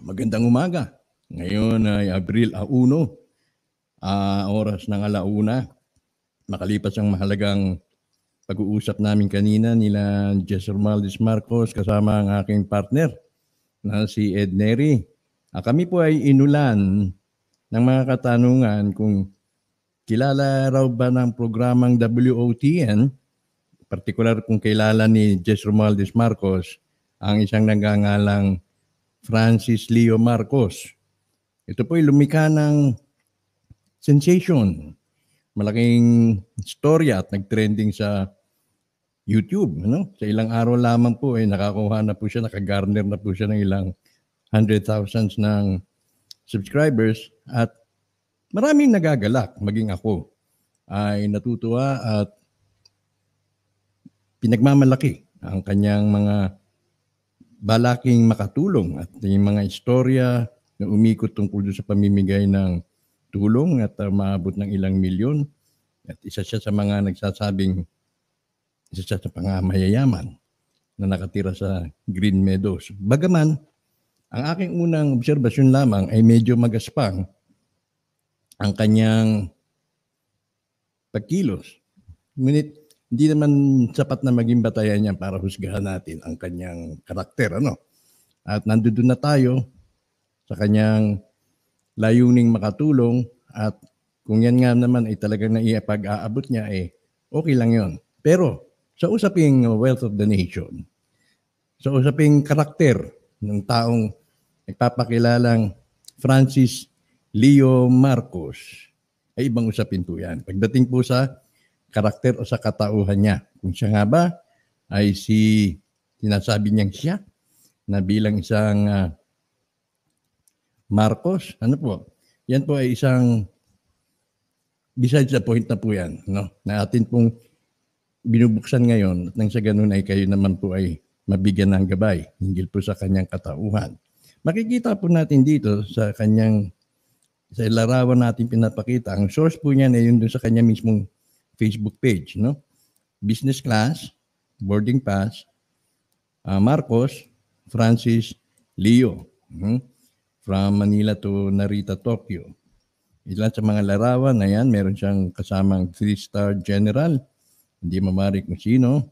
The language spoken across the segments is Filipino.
Magandang umaga. Ngayon ay Abril 1, oras ng 1:00. Makalipas ang mahalagang pag-uusap namin kanina nila Jess Romaldez Marcos kasama ang aking partner na si Ed Neri. Kami po ay inulan ng mga katanungan kung kilala raw ba ng programang WOTN, partikular kung kilala ni Jess Romaldez Marcos ang isang nagngangalang Francis Leo Marcos. Ito po ay lumikha ng sensation. Malaking storya at nag-trending sa YouTube. Sa ilang araw lamang po ay nakakuha na po siya, nakagarner na po siya ng ilang 100,000 ng subscribers at maraming nagagalak, maging ako ay natutuwa at pinagmamalaki ang kanyang mga balaking makatulong at yung mga istorya na umikot tungkol sa pamimigay ng tulong at maabot ng ilang milyon. At isa siya sa mga nagsasabing isa siya sa mga mayayaman na nakatira sa Green Meadows. Bagaman, ang aking unang obserbasyon lamang ay medyo magaspang ang kanyang pagkilos. Ngunit hindi naman sapat na maging batayan niya para husgahan natin ang kanyang karakter. At nandoon na tayo sa kanyang layuning makatulong at kung yan nga naman ay talagang naipag-aabot niya, okay lang yon. Pero sa usaping wealth of the nation, sa usaping karakter ng taong nagpapakilalang Francis Leo Marcos, ay ibang usapin po yan. Pagdating po sa karakter o sa katauhan niya. Kung siya nga ba ay sinasabi niyang siya na bilang isang Marcos, yan po ay isang besides the point na po yan, na atin pong binubuksan ngayon at nang sa ganun ay kayo naman po ay mabigyan ng gabay hinggil po sa kanyang katauhan. Makikita po natin dito sa kanyang sa larawan natin pinapakita, ang source po niyan ay yun doon sa kanya mismong Facebook page, business class, boarding pass, Marcos, Francis Leo, from Manila to Narita, Tokyo. Ilan sa mga larawan na yan, meron siyang kasamang 3-star general, hindi mamari kung sino,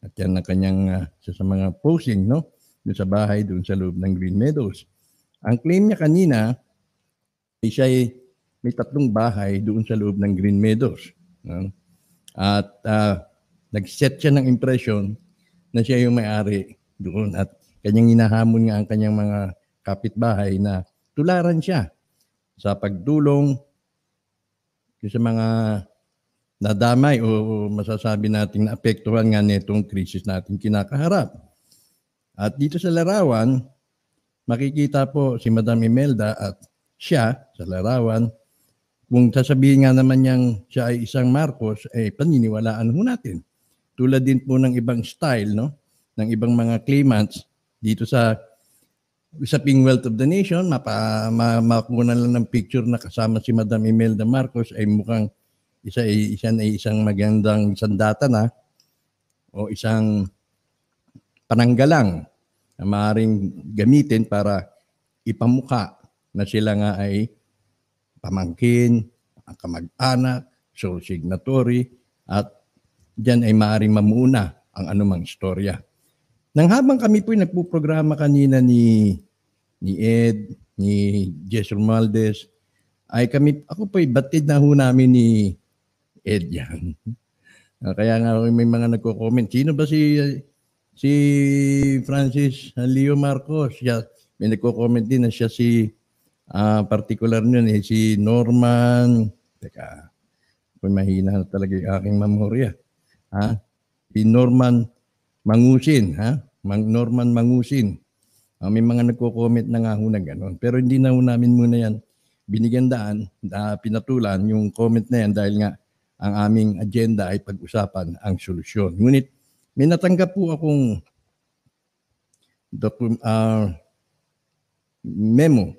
at yan ang kanyang sa mga posing, doon sa bahay, doon sa loob ng Green Meadows. Ang claim niya kanina, siya ay may 3 bahay doon sa loob ng Green Meadows. At nag-set siya ng impression na siya yung may-ari doon at kanyang hinahamon nga ang kanyang mga kapitbahay na tularan siya sa pagtulong sa mga nadamay o masasabi nating naapektuhan nga nitong krisis natin kinakaharap. At dito sa larawan, makikita po si Madam Imelda at siya sa larawan. Kung sasabihin nga naman niyang siya ay isang Marcos, paniniwalaan ho natin. Tulad din po ng ibang style, ng ibang mga claimants dito sa usaping wealth of the nation, makuha lang ng picture na kasama si Madam Imelda Marcos ay mukhang isang magandang sandata na o isang pananggalang na maaaring gamitin para ipamukha na sila nga ay pamangkin, kamag-anak, sole signatory, at diyan ay maaaring mamuna ang anumang istorya. Nang habang kami po nagpuprograma kanina ni Ed, ni Jess Romaldez, ako po batid na ho namin ni Ed yan. Kaya nga may mga nagko-comment, sino ba si Francis Leo Marcos? May nagko-comment din na siya si particular nun si Norman, mahina na talaga yung aking memorya. Si Norman Mangusin, Norman Mangusin. May mga nagko-comment na nga ho na gano'n. Pero hindi na ho namin muna yan binigyan daan, pinatulan yung comment na yan dahil nga ang aming agenda ay pag-usapan ang solusyon. Ngunit may natanggap po akong memo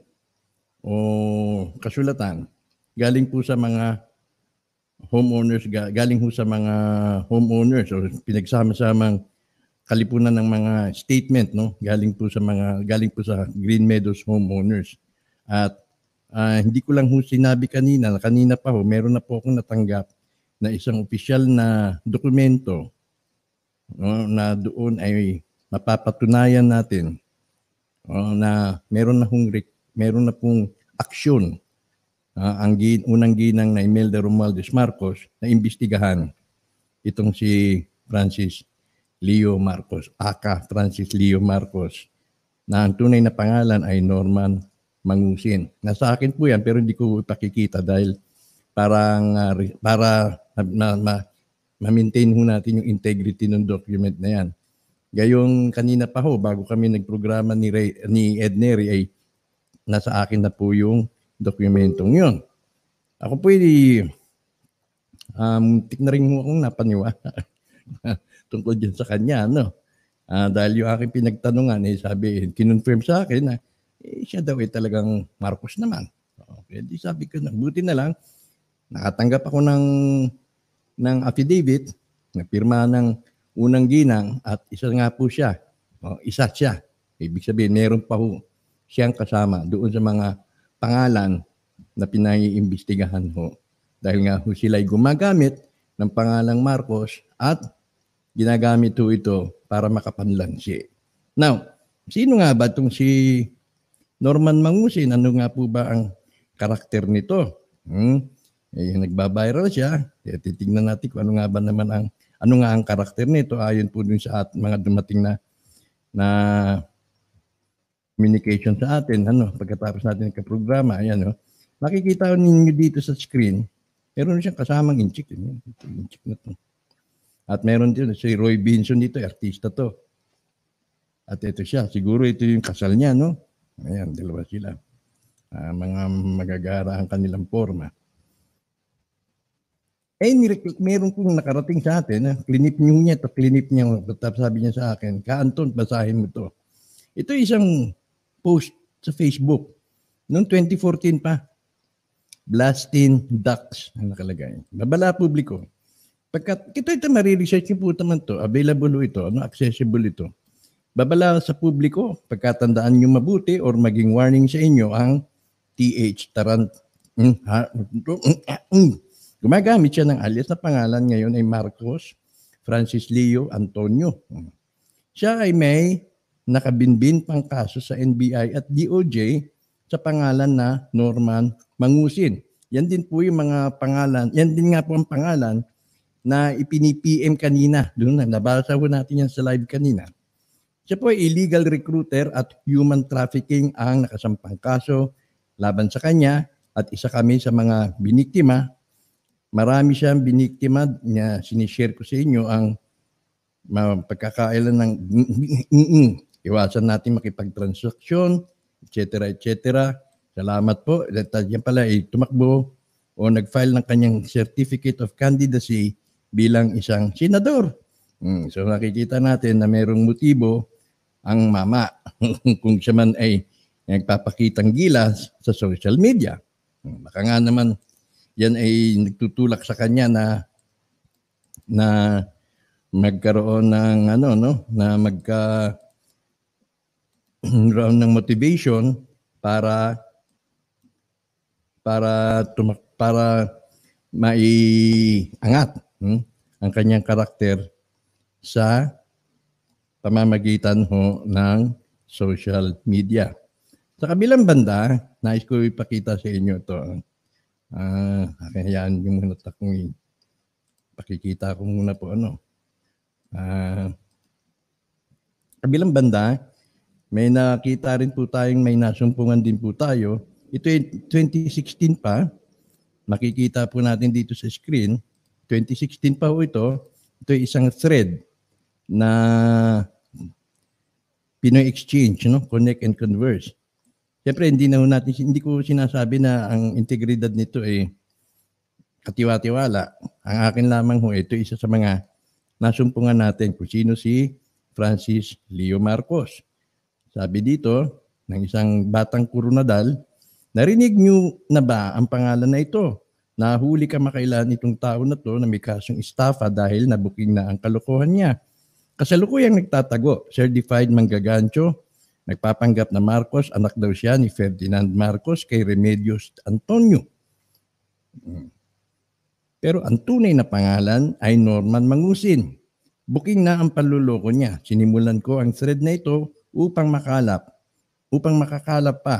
o kasulatan galing po sa mga homeowners, galing po sa mga homeowners o pinagsama-samang kalipunan ng mga statement, no, galing po sa Green Meadows homeowners. At hindi ko lang ho sinabi kanina pa ho, meron na po akong natanggap na isang opisyal na dokumento, no, na doon ay mapapatunayan natin na meron na pong aksyon ang unang ginang na Imelda Romualdez Marcos na imbestigahan itong si Francis Leo Marcos, aka Francis Leo Marcos, na ang tunay na pangalan ay Norman Mangusin. Nasa akin po yan pero hindi ko ipakikita dahil para ma-maintain ho natin yung integrity ng document na yan. Gayong kanina pa ho, bago kami nagprograma ni Ed Neri, ay nasa akin na po yung dokumentong yun. Ako po muntik na rin ho akong napaniwala tungkol dyan sa kanya, no? Dahil yung aking pinagtanungan, kinonfirm sa akin na siya daw ay talagang Marcos naman. Okay, di sabi ko na, buti na lang, nakatanggap ako ng affidavit na pirma ng unang ginang at isa nga po siya. Isa siya. Ibig sabihin, meron pa ho siyang kasama doon sa mga pangalan na pinaiimbestigahan ho. Dahil nga ho sila'y gumagamit ng pangalang Marcos at ginagamit ho ito para makapanlansi. Now, sino nga ba itong si Norman Mangusin? Ano nga po ba ang karakter nito? Nagbabiral siya. Titignan natin kung ano nga ang karakter nito ayon po dun sa mga dumating na communication sa atin, pagkatapos natin ng programa, ayan, makikita ninyo dito sa screen, meron siyang kasamang inchik. Inchik na to. At meron din si Roy Binson dito, artista to. At ito siya, siguro ito yung kasal niya, no? Ayan, dalawa sila. Mga magagara ang kanilang forma. Meron pong nakarating sa atin, klinip niya, tapos sabi niya sa akin, Anton, basahin mo to. Ito isang post sa Facebook noong 2014 pa. Blasting Ducks ang nakalagay. Babala publiko. Pagkat ito mariresearch niyo po naman to, available ito, accessible ito. Babala sa publiko, pagkatandaan niyo mabuti or maging warning sa inyo ang TH Tarant. Gumagamit siya ng alias na pangalan ngayon ay Marcos Francis Leo Antonio. Siya ay may nakabinbin pang kaso sa NBI at DOJ sa pangalan na Norman Mangusin. Yan din po yung mga pangalan, yan din nga po ang pangalan na ipini-PM kanina. Doon nabasa po natin yan sa live kanina. Siya po ay illegal recruiter at human trafficking ang nakasampang kaso laban sa kanya at isa kami sa mga biniktima. Marami siyang biniktima niya, sinishare ko sa inyo ang pagkakailan ng iwasan natin makipagtransaksyon, etc. Salamat po. Yan pala ay tumakbo o nag-file ng kanyang Certificate of Candidacy bilang isang senador. So nakikita natin na mayroong motibo ang mama kung siya man ay nagpapakitang gilas sa social media. Baka nga naman yan ay nagtutulak sa kanya na magkaroon ng round ng motivation para maiangat ang kanyang karakter sa pamamagitan ho ng social media. Sa kabilang banda, nais ko ipakita sa inyo ito. Hayaan yung muna takong pakikita ko muna po kabilang banda, may nakita rin po tayong may nasumpungan din po tayo. Ito ay 2016 pa. Makikita po natin dito sa screen. 2016 pa po ito. Ito ay isang thread na Pinoy Exchange, Connect and Converse. Siyempre, hindi ko sinasabi na ang integridad nito ay katiwa-tiwala. Ang akin lamang ito isa sa mga nasumpungan natin kung sino si Francis Leo Marcos. Sabi dito, ng isang batang kurunadal, narinig niyo na ba ang pangalan na ito? Nahuli ka makailan itong tao na to na may kasong estafa dahil nabuking na ang kalokohan niya. Kasalukuyang nagtatago, certified manggagancho, nagpapanggap na Marcos, anak daw siya ni Ferdinand Marcos kay Remedios Antonio. Pero ang tunay na pangalan ay Norman Mangusin. Booking na ang panluloko niya. Sinimulan ko ang thread na ito upang makakalap pa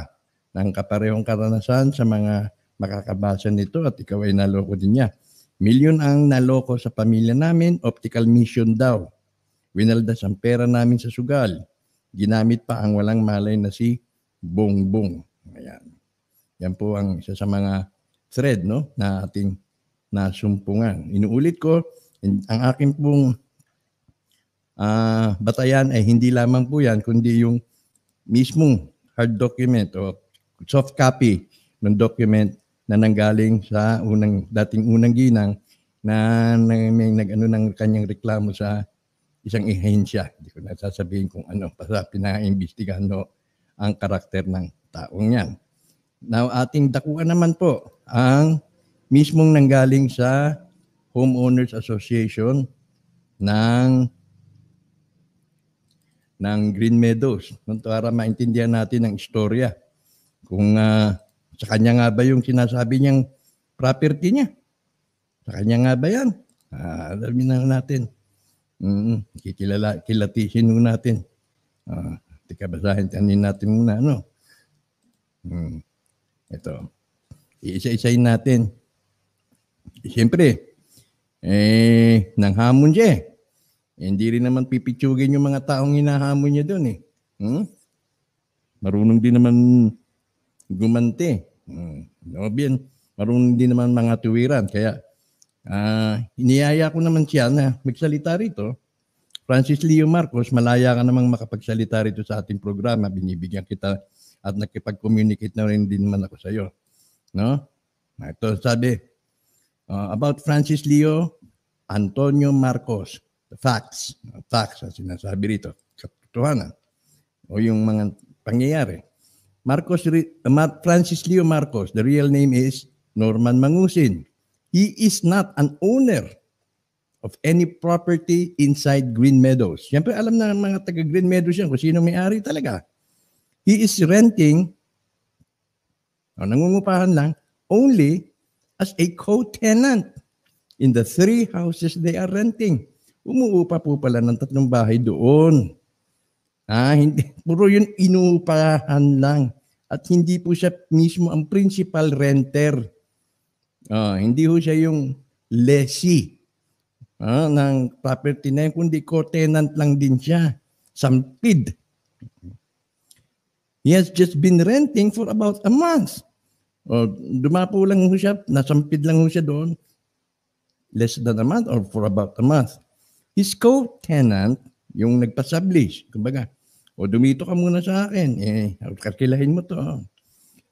ng kaparehong karanasan sa mga makakabasa nito at ikaw ay naloko din niya. Milyon ang naloko sa pamilya namin, optical mission daw. Winaldas ang pera namin sa sugal. Ginamit pa ang walang malay na si Bongbong. Ayan. Yan po ang isa sa mga thread, no, na ating nasumpungan. Inuulit ko, ang aking pong batayan ay hindi lamang po yan, kundi yung mismong hard document o soft copy ng document na nanggaling sa dating unang ginang na may nag-ano ng kanyang reklamo sa isang ehensya. Hindi ko na sasabihin kung ano, basta pinaimbestigahan ang karakter ng taong yan. Now, ating dakuan naman po ang mismong nanggaling sa Homeowners Association ng Green Meadows. Para maintindihan natin ang istorya. Kung sa kanya nga ba yung sinasabi niyang property niya? Sa kanya nga ba yan? Alamin na natin. Kilatisin muna natin. Tika, basahin natin muna. Ano? Ito. Iisa-isayin natin. Siyempre, nanghamon siya. Hindi rin naman pipitsugin yung mga taong hinahamon niya doon. Marunong din naman gumante. Marunong din naman mga tuwiran. Kaya, iniyaya ko naman siya na magsalita rito. Francis Leo Marcos, malaya ka namang makapagsalita rito sa ating programa. Binibigyan kita at nakipag-communicate na rin din naman ako sa iyo. No? Ito sabi, about Francis Leo Antonio Marcos. The facts. Facts ang sinasabi rito. Katotohanan. O yung mga pangyayari. Francis Leo Marcos, the real name is Norman Mangusin. He is not an owner of any property inside Green Meadows. Siyempre, alam na ng mga taga Green Meadows yan kung sino may-ari talaga. He is renting, nangungupahan lang, only as a co-tenant in the 3 houses they are renting. Umuupa po pala ng 3 bahay doon. Hindi, puro yun inuupahan lang. At hindi po siya mismo ang principal renter. Hindi po siya yung lessee ng property na yun, kundi co-tenant lang din siya. Sampid. He has just been renting for about a month. Dumapo lang ho siya, nasampid lang ho siya doon. Less than a month or for about a month. His co-tenant, yung nagpa-sublease, kumbaga, dumito ka muna sa akin, kakilahin mo to.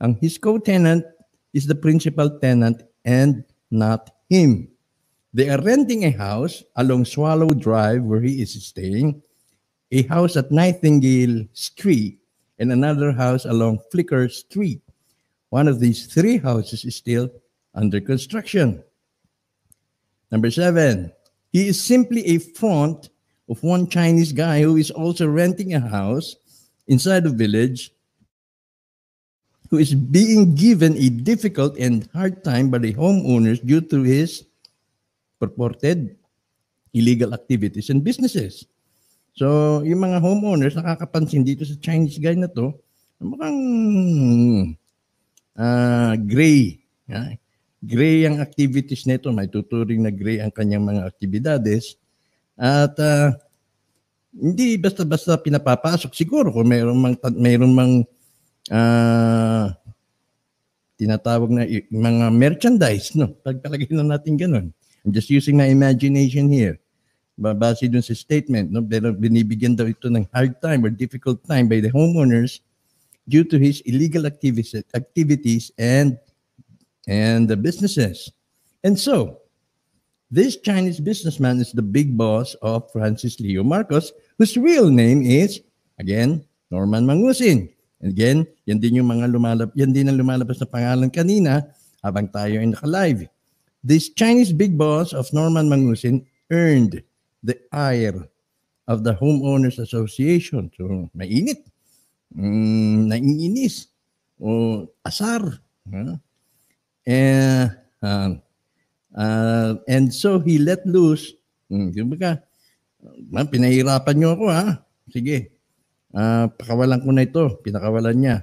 Ang his co-tenant is the principal tenant and not him. They are renting a house along Swallow Drive where he is staying, a house at Nightingale Street, and another house along Flicker Street. One of these 3 houses is still under construction. Number 7, he is simply a front of one Chinese guy who is also renting a house inside the village, who is being given a difficult and hard time by the homeowners due to his purported illegal activities and businesses. So, yung mga homeowners nakakapansin dito sa Chinese guy na to, mukhang gray. Gray ang activities nito. May tuturing na gray ang kanyang mga aktibidades. At hindi basta-basta pinapapasok. Siguro kung mayroon mang tinatawag na mga merchandise, no? Pagpalagay na natin ganun. I'm just using my imagination here. Babase dun sa statement, no? Pero binibigyan daw ito ng hard time or difficult time by the homeowners due to his illegal activities and the businesses. And so, this Chinese businessman is the big boss of Francis Leo Marcos, whose real name is, again, Norman Mangusin. And again, yan din ang lumalabas na pangalan kanina habang tayo ay naka-live. This Chinese big boss of Norman Mangusin earned the ire of the Homeowners Association. So, mainit. Naiinis. O asar. And so he let loose. Kumbaga, pinahirapan niyo ako ha. Sige. Pakawalan ko na ito. Pinakawalan niya.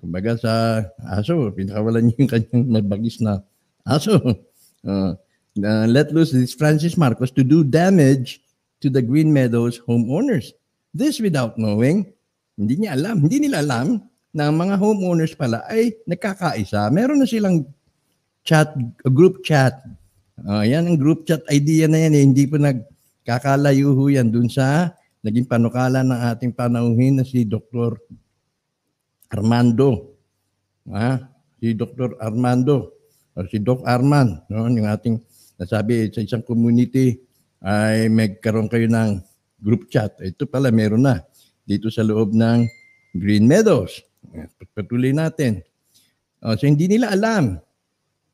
Kumbaga sa aso, pinakawalan niya yung kanyang mabagis na aso. Let loose this Francis Marcos to do damage to the Green Meadows homeowners. This without knowing, hindi nila alam na ang mga homeowners pala ay nagkakaisa. Meron na silang group chat. Yan ang group chat idea na yan. Hindi po nagkakalayo yan dun sa naging panukala ng ating panauhin na si Dr. Armando. Si Dr. Armando. O si Doc Arman. No? Yung ating nasabi sa isang community ay magkaroon kayo ng group chat. Ito pala meron na dito sa loob ng Green Meadows. Patuloy natin. So hindi nila alam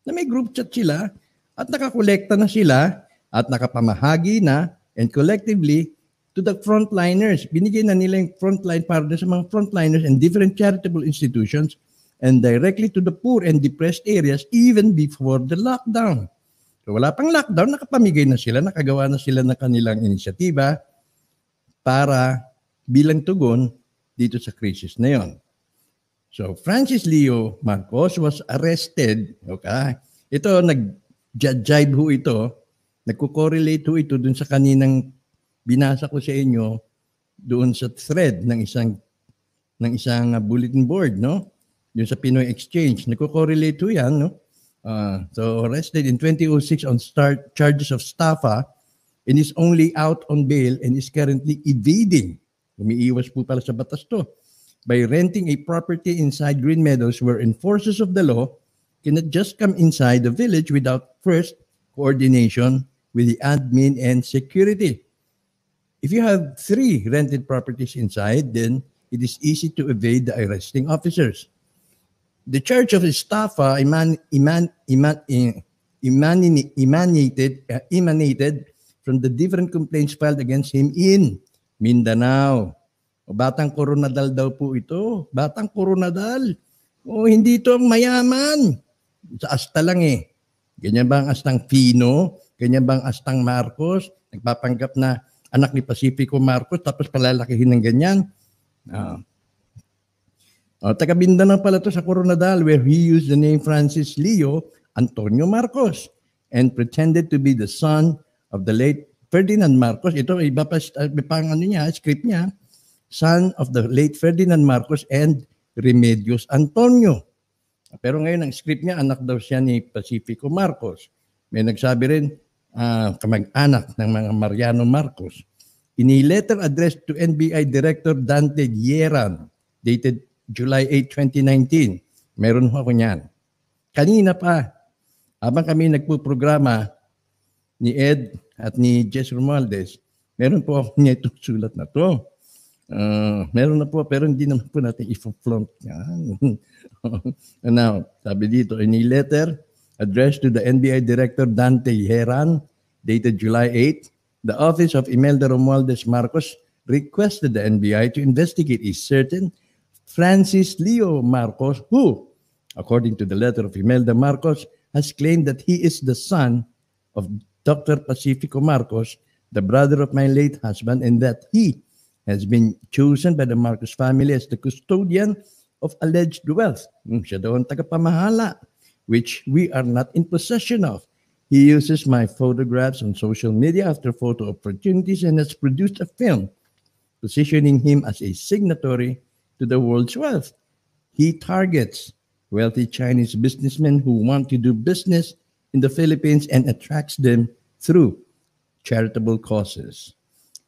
na may group chat sila at nakakolekta na sila at nakapamahagi na and collectively to the frontliners. Binigyan na nila yung frontline para sa mga frontliners and different charitable institutions and directly to the poor and depressed areas even before the lockdown. So wala pang lockdown, nakapamigay na sila, nakagawa na sila ng kanilang inisyatiba para bilang tugon dito sa crisis na yon. So Francis Leo Marcos was arrested. Okay? Ito, nag-jibe ho ito, nagko-correlate ho ito dun sa kaninang binasa ko sa inyo doon sa thread ng isang bulletin board, no? Yung sa Pinoy Exchange. Nagko-correlate ho yan, no? So arrested in 2006 on charges of estafa and is only out on bail and is currently evading. Umiiwas po pala sa batas to. By renting a property inside Green Meadows where enforcers of the law cannot just come inside the village without first coordination with the admin and security. If you have 3 rented properties inside, then it is easy to evade the arresting officers. The charge of estafa emanated from the different complaints filed against him in Mindanao. O, Batang Coronadal daw po ito. Batang Coronadal. O, hindi ito mayaman. Sa asta lang eh. Ganyan ba ang astang Pino? Ganyan ba ang astang Marcos? Nagpapanggap na anak ni Pacifico Marcos tapos palalakihin ng ganyan. Taga Mindanao pala to sa Coronadal where he used the name Francis Leo Antonio Marcos and pretended to be the son of the late Ferdinand Marcos. Ito, iba pa pang script niya. Son of the late Ferdinand Marcos and Remedios Antonio. Pero ngayon ang script niya, anak daw siya ni Pacifico Marcos. May nagsabi rin, kamag-anak ng mga Mariano Marcos. In a letter addressed to NBI Director Dante Hieran, dated July 8, 2019, meron ako niyan. Kanina pa, habang kami nagpuprograma ni Ed at ni Jess Romualdez, meron po ako niya itong sulat na to. Meron na po, pero hindi naman po natin i-flaunt yan. Now, sabi dito, in a letter addressed to the NBI Director Dante Hieran, dated July 8, the Office of Imelda Romualdez Marcos requested the NBI to investigate a certain Francis Leo Marcos, who, according to the letter of Imelda Marcos, has claimed that he is the son of Dr. Pacifico Marcos, the brother of my late husband, and that he has been chosen by the Marcos family as the custodian of alleged wealth. Siya daw ang tagapamahala, which we are not in possession of. He uses my photographs on social media after photo opportunities and has produced a film positioning him as a signatory to the world's wealth. He targets wealthy Chinese businessmen who want to do business in the Philippines and attracts them through charitable causes.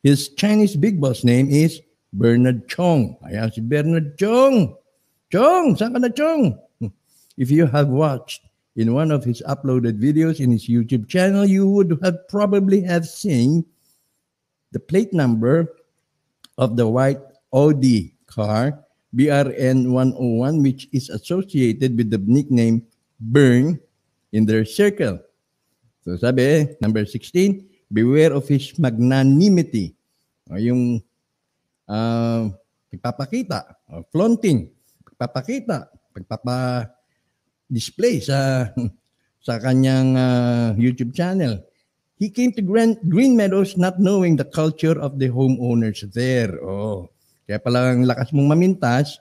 His Chinese big boss name is Bernard Chong. Ayan si Bernard Chong. Chong, saan ka na Chong? If you have watched in one of his uploaded videos in his YouTube channel, you would have probably have seen the plate number of the white Audi car, BRN 101, which is associated with the nickname Bern in their circle. So sabi, number 16, beware of his magnanimity. Yung pagpapakita, flaunting, pagpapa-display sa kanyang YouTube channel. He came to Green Meadows not knowing the culture of the homeowners there. Kaya pala ang lakas mong mamintas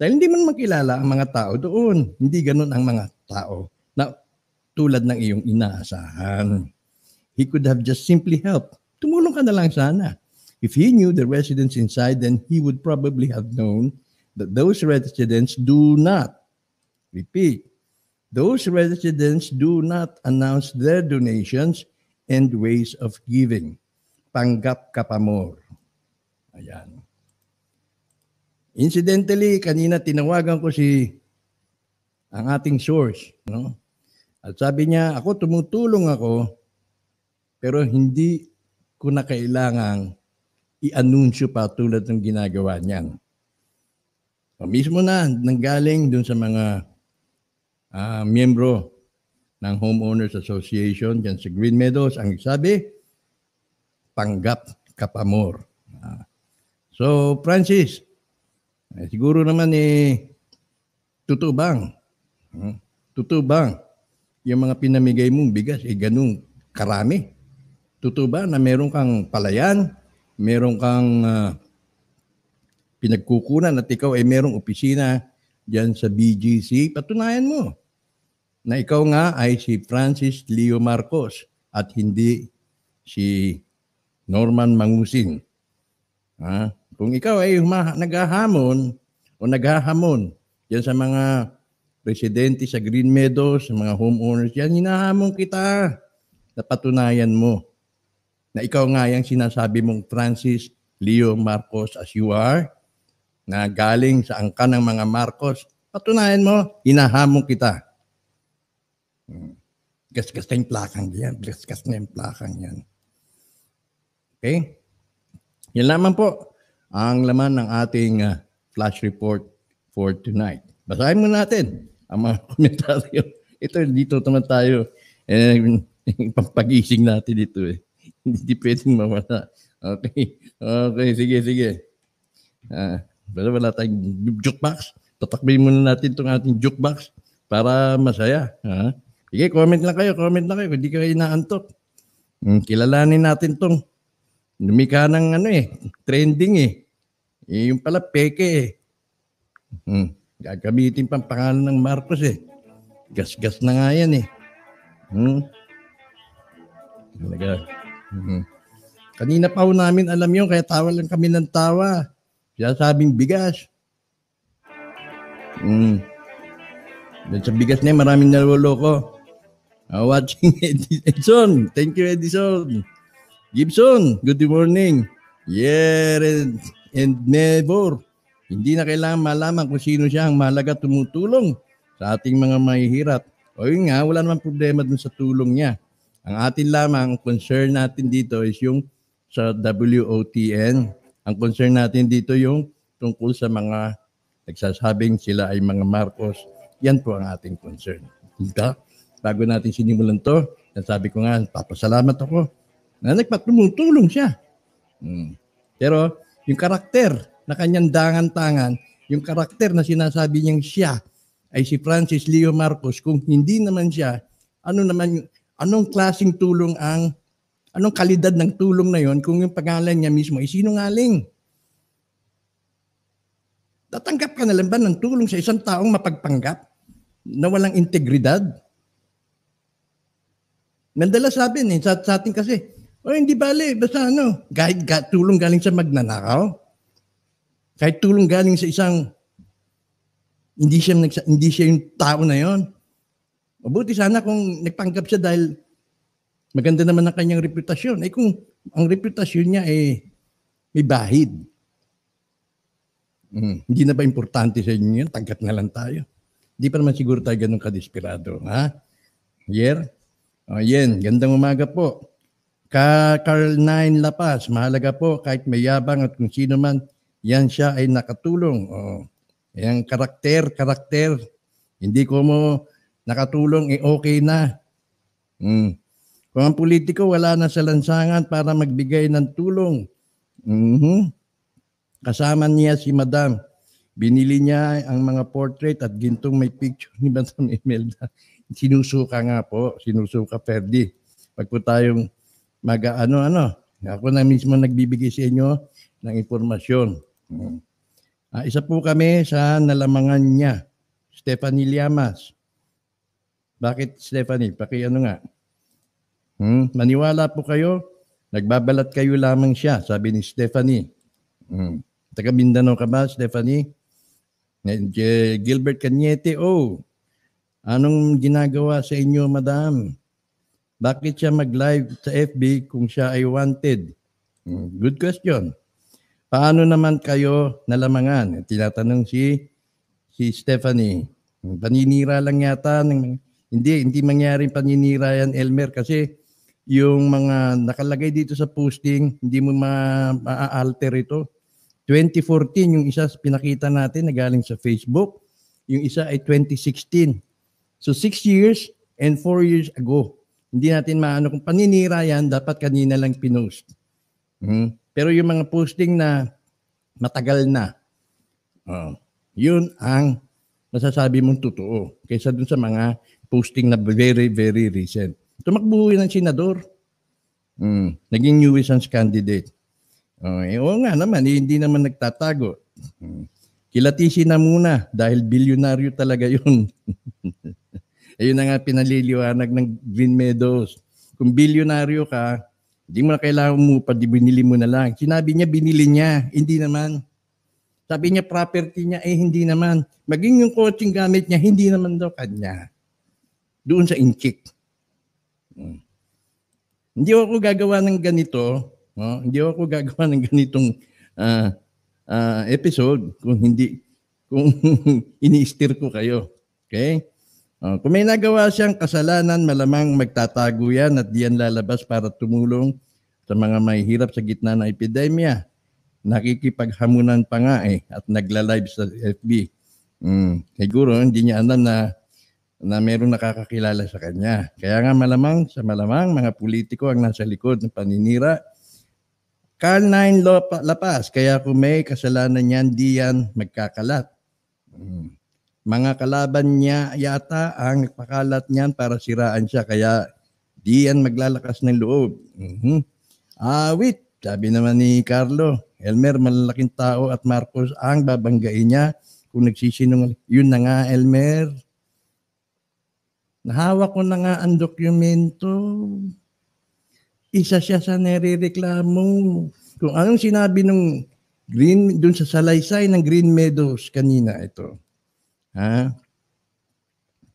dahil hindi man makilala ang mga tao doon. Hindi ganun ang mga tao na tulad ng iyong inaasahan. He could have just simply helped. Tumulong ka na lang sana. If he knew the residents inside, then he would probably have known that those residents do not, repeat, those residents do not announce their donations and ways of giving. Panggap ka pa more. Ayan. Incidentally, kanina tinawagan ko ang ating source. No? At sabi niya, tumutulong ako, pero hindi ko na kailangang i-anunsyo pa tulad ng ginagawa niyan. Mismo na, nanggaling dun sa mga miyembro ng Homeowners Association dyan sa Green Meadows, ang sabi, panggap ka pa more. So, Francis, siguro naman totoo bang? Totoo bang yung mga pinamigay mong bigas ganung karami? Totoo ba na meron kang palayan, meron kang pinagkukunan at ikaw ay merong opisina dyan sa BGC? Patunayan mo na ikaw nga ay si Francis Leo Marcos at hindi si Norman Mangusin. Kung ikaw ay naghahamon o naghahamon yan sa mga residente sa Green Meadows, sa mga homeowners yan, hinahamon kita na patunayan mo na ikaw nga yung sinasabi mong Francis Leo Marcos as you are, na galing sa angkan ng mga Marcos. Patunayan mo, hinahamon kita. Gasgas na yung plakang yan. Gasgas na yung plakang yan. Okay? Yan lamang po ang laman ng ating flash report for tonight. Basahin mo natin ang mga komentaryo. Ito, dito naman tayo. Pampagising natin dito . Hindi pwedeng mawala. Okay. Okay, sige. Pero wala tayong jukebox. Tatakbin muna natin itong ating jukebox para masaya. Sige, comment lang kayo. Hindi kayo inaantok. Kilalanin natin itong lumika ng trending . Yung pala peke . Gagamitin pang pangalan ng Marcos . Gas-gas na nga yan . Kanina pa ho namin alam yun, kaya tawa lang kami ng tawa. Sinasabing bigas. Sa bigas na yun, maraming naloloko. Watching Edison. Thank you, Edison. Gibson, good morning. Yeah, and never. Hindi na kailangan malaman kung sino siya ang mahalaga tumutulong sa ating mga mahihirap. O yun nga, wala namang problema dun sa tulong niya. Ang atin lamang, concern natin dito is yung sa WOTN. Ang concern natin dito yung tungkol sa mga nagsasabing sila ay mga Marcos. Yan po ang ating concern. Bago natin sinimulan to, sabi ko nga, papasalamat ako na nagpatumutulong siya. Pero yung karakter na kanyang dangan-tangan, yung karakter na sinasabi niyang siya ay si Francis Leo Marcos, kung hindi naman siya, anong klaseng tulong anong kalidad ng tulong na yon kung yung pangalan niya mismo ay sinungaling? Tatanggap ka na lang ba ng tulong sa isang taong mapagpanggap na walang integridad? Madalas sabi sa atin kasi, hindi bale, basta kahit tulong galing sa magnanakaw, kahit tulong galing sa isang, hindi siya yung tao na yon. Mabuti sana kung nagpanggap siya dahil maganda naman ang kanyang reputasyon. Kung ang reputasyon niya may bahid. Hindi na ba importante sa inyo yun? Tanggap na lang tayo. Hindi pa naman siguro tayo ganun kadesperado. Yan, gandang umaga po. Carl 9 Lapas, mahalaga po kahit may yabang at kung sino man, yan siya ay nakatulong. Yung karakter. Hindi ko mo nakatulong, okay na. Kung ang politiko wala na sa lansangan para magbigay ng tulong, Mhm. Kasama niya si Madam. Binili niya ang mga portrait at gintong may picture ni Madam Imelda. Sinusuka nga po, sinusuka Ferdi. Pag po tayong mag-ano-ano, ako na mismo nagbibigay sa inyo ng impormasyon. Isa po kami sa nalamangan niya, Stephanie Llamas. Bakit Stephanie? Paki-ano nga. Maniwala po kayo, nagbabalat kayo lamang siya, sabi ni Stephanie. Taga Mindanao ka ba, Stephanie? Gilbert Cañete, anong ginagawa sa inyo, madam? Bakit siya mag-live sa FB kung siya ay wanted? Good question. Paano naman kayo nalamangan? Tinatanong si Stephanie. Paninira lang yata. Hindi mangyaring paninira yan, Elmer, kasi yung mga nakalagay dito sa posting, hindi mo ma-alter ito. 2014, yung isa pinakita natin na galing sa Facebook. Yung isa ay 2016. So 6 years and 4 years ago. Hindi natin maano kung paninira yan, dapat kanina lang pinost. Pero yung mga posting na matagal na, yun ang masasabi mong totoo. Kaysa dun sa mga posting na very, very recent. Tumakbo ng senador. Naging nuisance candidate. Oo nga naman, hindi naman nagtatago. Kilatisin na muna dahil bilyonaryo talaga yun. Ayun na nga pinaliliwanag ng Green Meadows. Kung bilyonaryo ka, hindi mo na kailangan umupa, binili mo na lang. Sinabi niya, binili niya. Hindi naman. Sabi niya, property niya, hindi naman. Maging yung coaching gamit niya, hindi naman daw kanya. Doon sa inchik. Hindi ako gagawa ng ganito. Hindi ako gagawa ng ganitong episode kung ini-steer ko kayo. Okay? Kung may nagawa siyang kasalanan, malamang magtatago yan at diyan lalabas para tumulong sa mga mahihirap sa gitna ng epidemya. Nakikipaghamunan pa nga at nagla-live sa FB. Siguro hindi niya alam na mayroong nakakakilala sa kanya. Kaya nga malamang mga politiko ang nasa likod ng paninira. Carnine Lapas, kaya kung may kasalanan niyan, di yan magkakalat. Mga kalaban niya yata ang nagpakalat niyan para siraan siya, kaya di yan maglalakas ng loob. Awit, sabi naman ni Carlo, Elmer, malalaking tao at Marcos ang babanggain niya kung nagsisinungaling. Yun na nga, Elmer. Nahawak ko na nga ang dokumento. Isa siya sa nare-reklamo. Kung anong sinabi ng dun sa salaysay ng Green Meadows kanina, ito.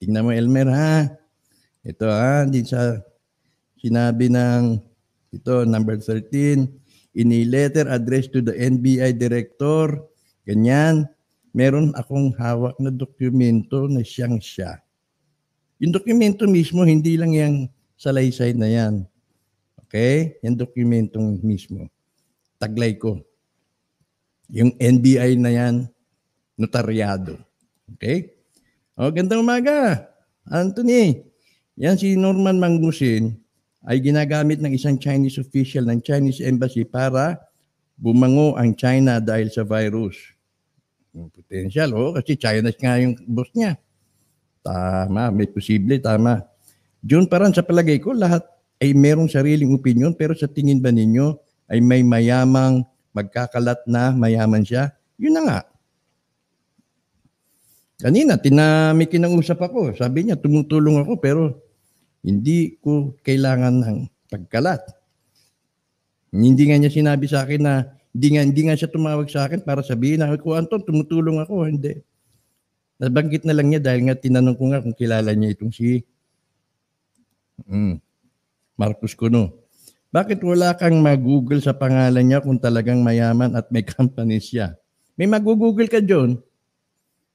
Tingnan mo, Elmer, Ito, din sa sinabi ng, ito, number 13, in a letter addressed to the NBI director, ganyan, meron akong hawak na dokumento na siyang siya. Yung dokumento mismo, hindi lang yung salaysay na yan. Okay? Yung dokumentong mismo. Taglay ko. Yung NBI na yan, notaryado. Okay? Gandang umaga. Anthony, yan si Norman Mangusin ay ginagamit ng isang Chinese official ng Chinese Embassy para bumango ang China dahil sa virus. Potential, kasi China nga yung boss niya. Tama, may posible, tama. Diyon parang sa palagay ko, lahat ay merong sariling opinion, pero sa tingin ba ninyo ay may mayamang magkakalat na mayaman siya? Yun na nga. Kanina, may kinausap ako. Sabi niya, tumutulong ako pero hindi ko kailangan ng pagkalat. Hindi nga niya sinabi sa akin na hindi nga siya tumawag sa akin para sabihin na, Anton, tumutulong ako. Hindi. Nabanggit na lang niya dahil nga tinanong ko nga kung kilala niya itong si Marcos Cuno. Bakit wala kang mag-google sa pangalan niya kung talagang mayaman at may company siya? May mag-google ka, John.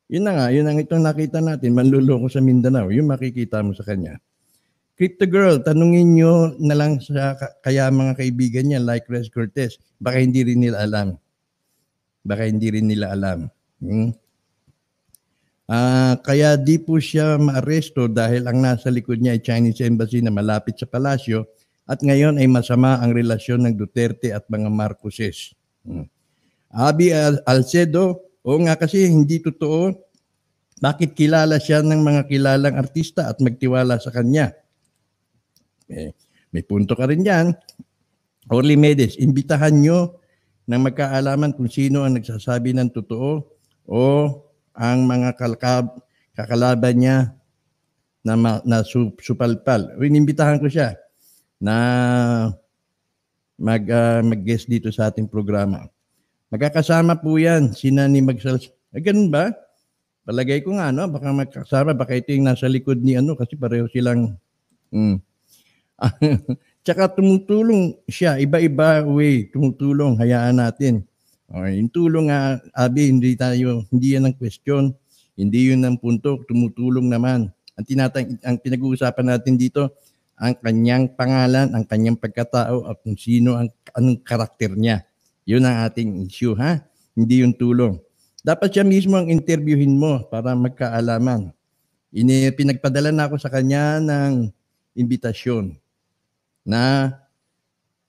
Yun na nga, yun ang itong nakita natin, manluloko sa Mindanao. Yung makikita mo sa kanya. Crypto Girl, tanungin nyo na lang sa kaya mga kaibigan niya like Res Cortez. Baka hindi rin nila alam. Kaya di po siya maaresto dahil ang nasa likod niya ay Chinese Embassy na malapit sa palasyo at ngayon ay masama ang relasyon ng Duterte at mga Marcoses. Abi Alcedo, oo nga kasi hindi totoo. Bakit kilala siya ng mga kilalang artista at magtiwala sa kanya? May punto ka rin yan. Orly Medes, imbitahan nyo ng magkaalaman kung sino ang nagsasabi ng totoo o ang mga kakalaban niya na supalpal. Inimbitahan ko siya na mag-guest dito sa ating programa. Magkakasama po yan, sina ni Magsal. Ganun ba? Palagay ko nga, no? Baka magkasama, baka ito yung nasa likod ni kasi pareho silang... Tsaka tumutulong siya, iba-iba way, tumutulong, hayaan natin. Okay, yung tulong nga, Abi, hindi yan ang question, hindi yun ang punto, tumutulong naman. Ang pinag-uusapan natin dito, ang kanyang pangalan, ang kanyang pagkatao, at kung sino, anong karakter niya. Yun ang ating issue, ha? Hindi yung tulong. Dapat siya mismo ang interviewin mo para magkaalaman. Pinagpadala na ako sa kanya ng imbitasyon na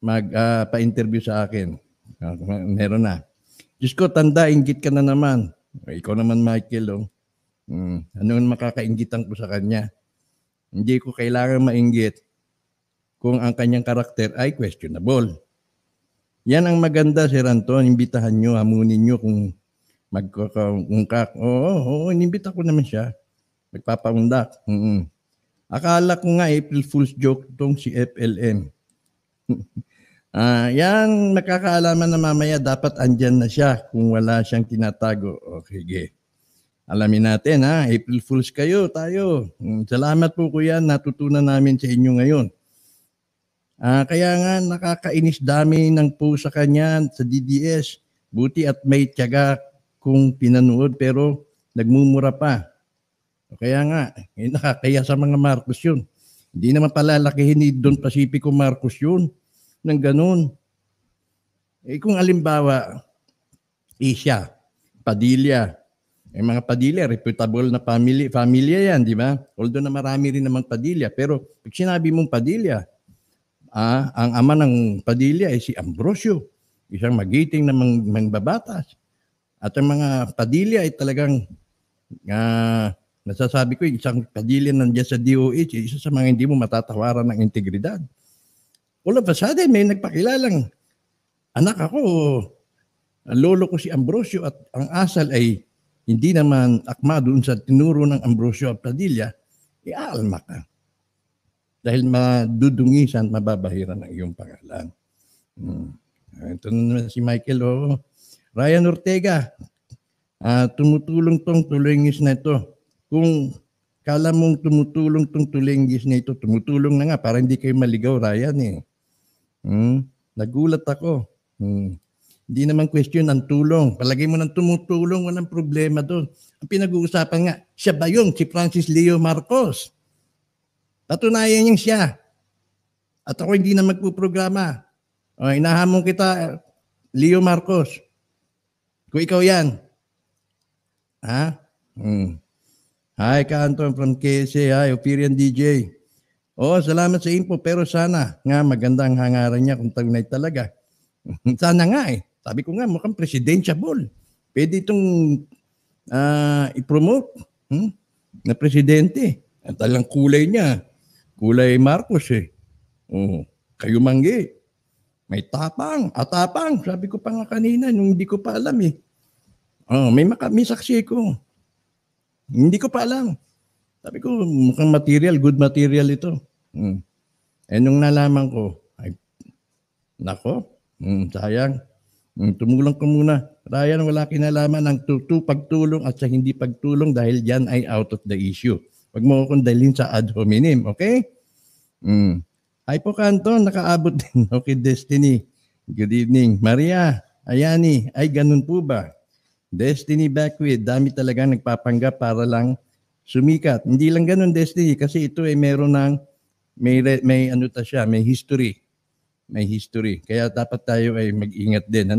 magpa-interview sa akin. Meron na. Diyos ko, tanda, inggit ka na naman. Ikaw naman, Michael. Ano makakainggitan ko sa kanya? Hindi ko kailangan mainggit kung ang kanyang karakter ay questionable. Yan ang maganda, Sir Anton. Imbitahan nyo, hamunin nyo kung magkakaungkak. Oo, inimbita ko naman siya. Magpapaundak. Akala ko nga April Fool's joke itong si FLM. Yan, makakaalaman na mamaya dapat andyan na siya kung wala siyang tinatago. Okay. Alamin natin, ha? April Fools kayo, tayo. Salamat po kuya, natutunan namin sa inyo ngayon. Kaya nga nakakainis, dami ng po sa kanya sa DDS. Buti at may tiyaga kung pinanood pero nagmumura pa. Kaya nga, nakakaya sa mga Marcos yun. Hindi naman palalakihin ni Don Pacifico Marcos yun ng ganun. Kung alimbawa, Isya, Padilla, mga Padilla, reputable na pamilya yan, di ba? Although na marami rin namang Padilla, pero pag sinabi mong Padilla, ang ama ng Padilla ay si Ambrosio, isang magiting na mangbabatas. At ang mga Padilla ay talagang nasasabi ko, isang Padilla nandiyan sa DOH, isa sa mga hindi mo matatawaran ng integridad. All of a sudden, may nagpakilalang anak ako, lolo ko si Ambrosio at ang asal ay hindi naman akma doon sa tinuro ng Ambrosio at Padilla, aalma ka. Dahil madudungisan, mababahiran ang iyong pangalan. Ito na si Michael. Ryan Ortega, tumutulong tong tulingis na ito. Kung kala mong tumutulong tong tulingis na ito, tumutulong na nga para hindi kayo maligaw, Ryan. Nagulat ako. Hindi naman question ang tulong. Palagay mo ng tumutulong, walang problema doon. Ang pinag-uusapan nga, siya ba yun? Si Francis Leo Marcos. Patunayan niya siya. At ako hindi na magpuprograma. Inahamon kita, Leo Marcos. Kung ikaw yan. Hi, Kanton from KSA. Hi, Operian DJ. Salamat sa info. Pero sana nga magandang hangaran niya kung tagnay talaga. Sana nga Sabi ko nga, mukhang presidentiable. Pwede itong i-promote na presidente. At talang kulay niya. Kulay Marcos Kayo manggi. May tapang. Atapang. Sabi ko pa nga kanina, nung hindi ko pa alam may saksi ko. Hindi ko pa alam. Sabi ko, mukhang material, good material ito. Nung nalaman ko, nako, sayang. Tumulong ko muna. Ryan, wala kinalaman ng pagtulong at sa hindi pagtulong dahil yan ay out of the issue. Huwag mo akong dalhin sa ad hominem, okay? Hi po, Kanton, nakaabot din. Okay, Destiny. Good evening. Maria, Ayani, ay ganun po ba? Destiny Backwith, dami talagang nagpapanggap para lang sumikat. Hindi lang ganun, Destiny, kasi ito ay meron ng, may history. May history. Kaya dapat tayo ay mag-ingat din,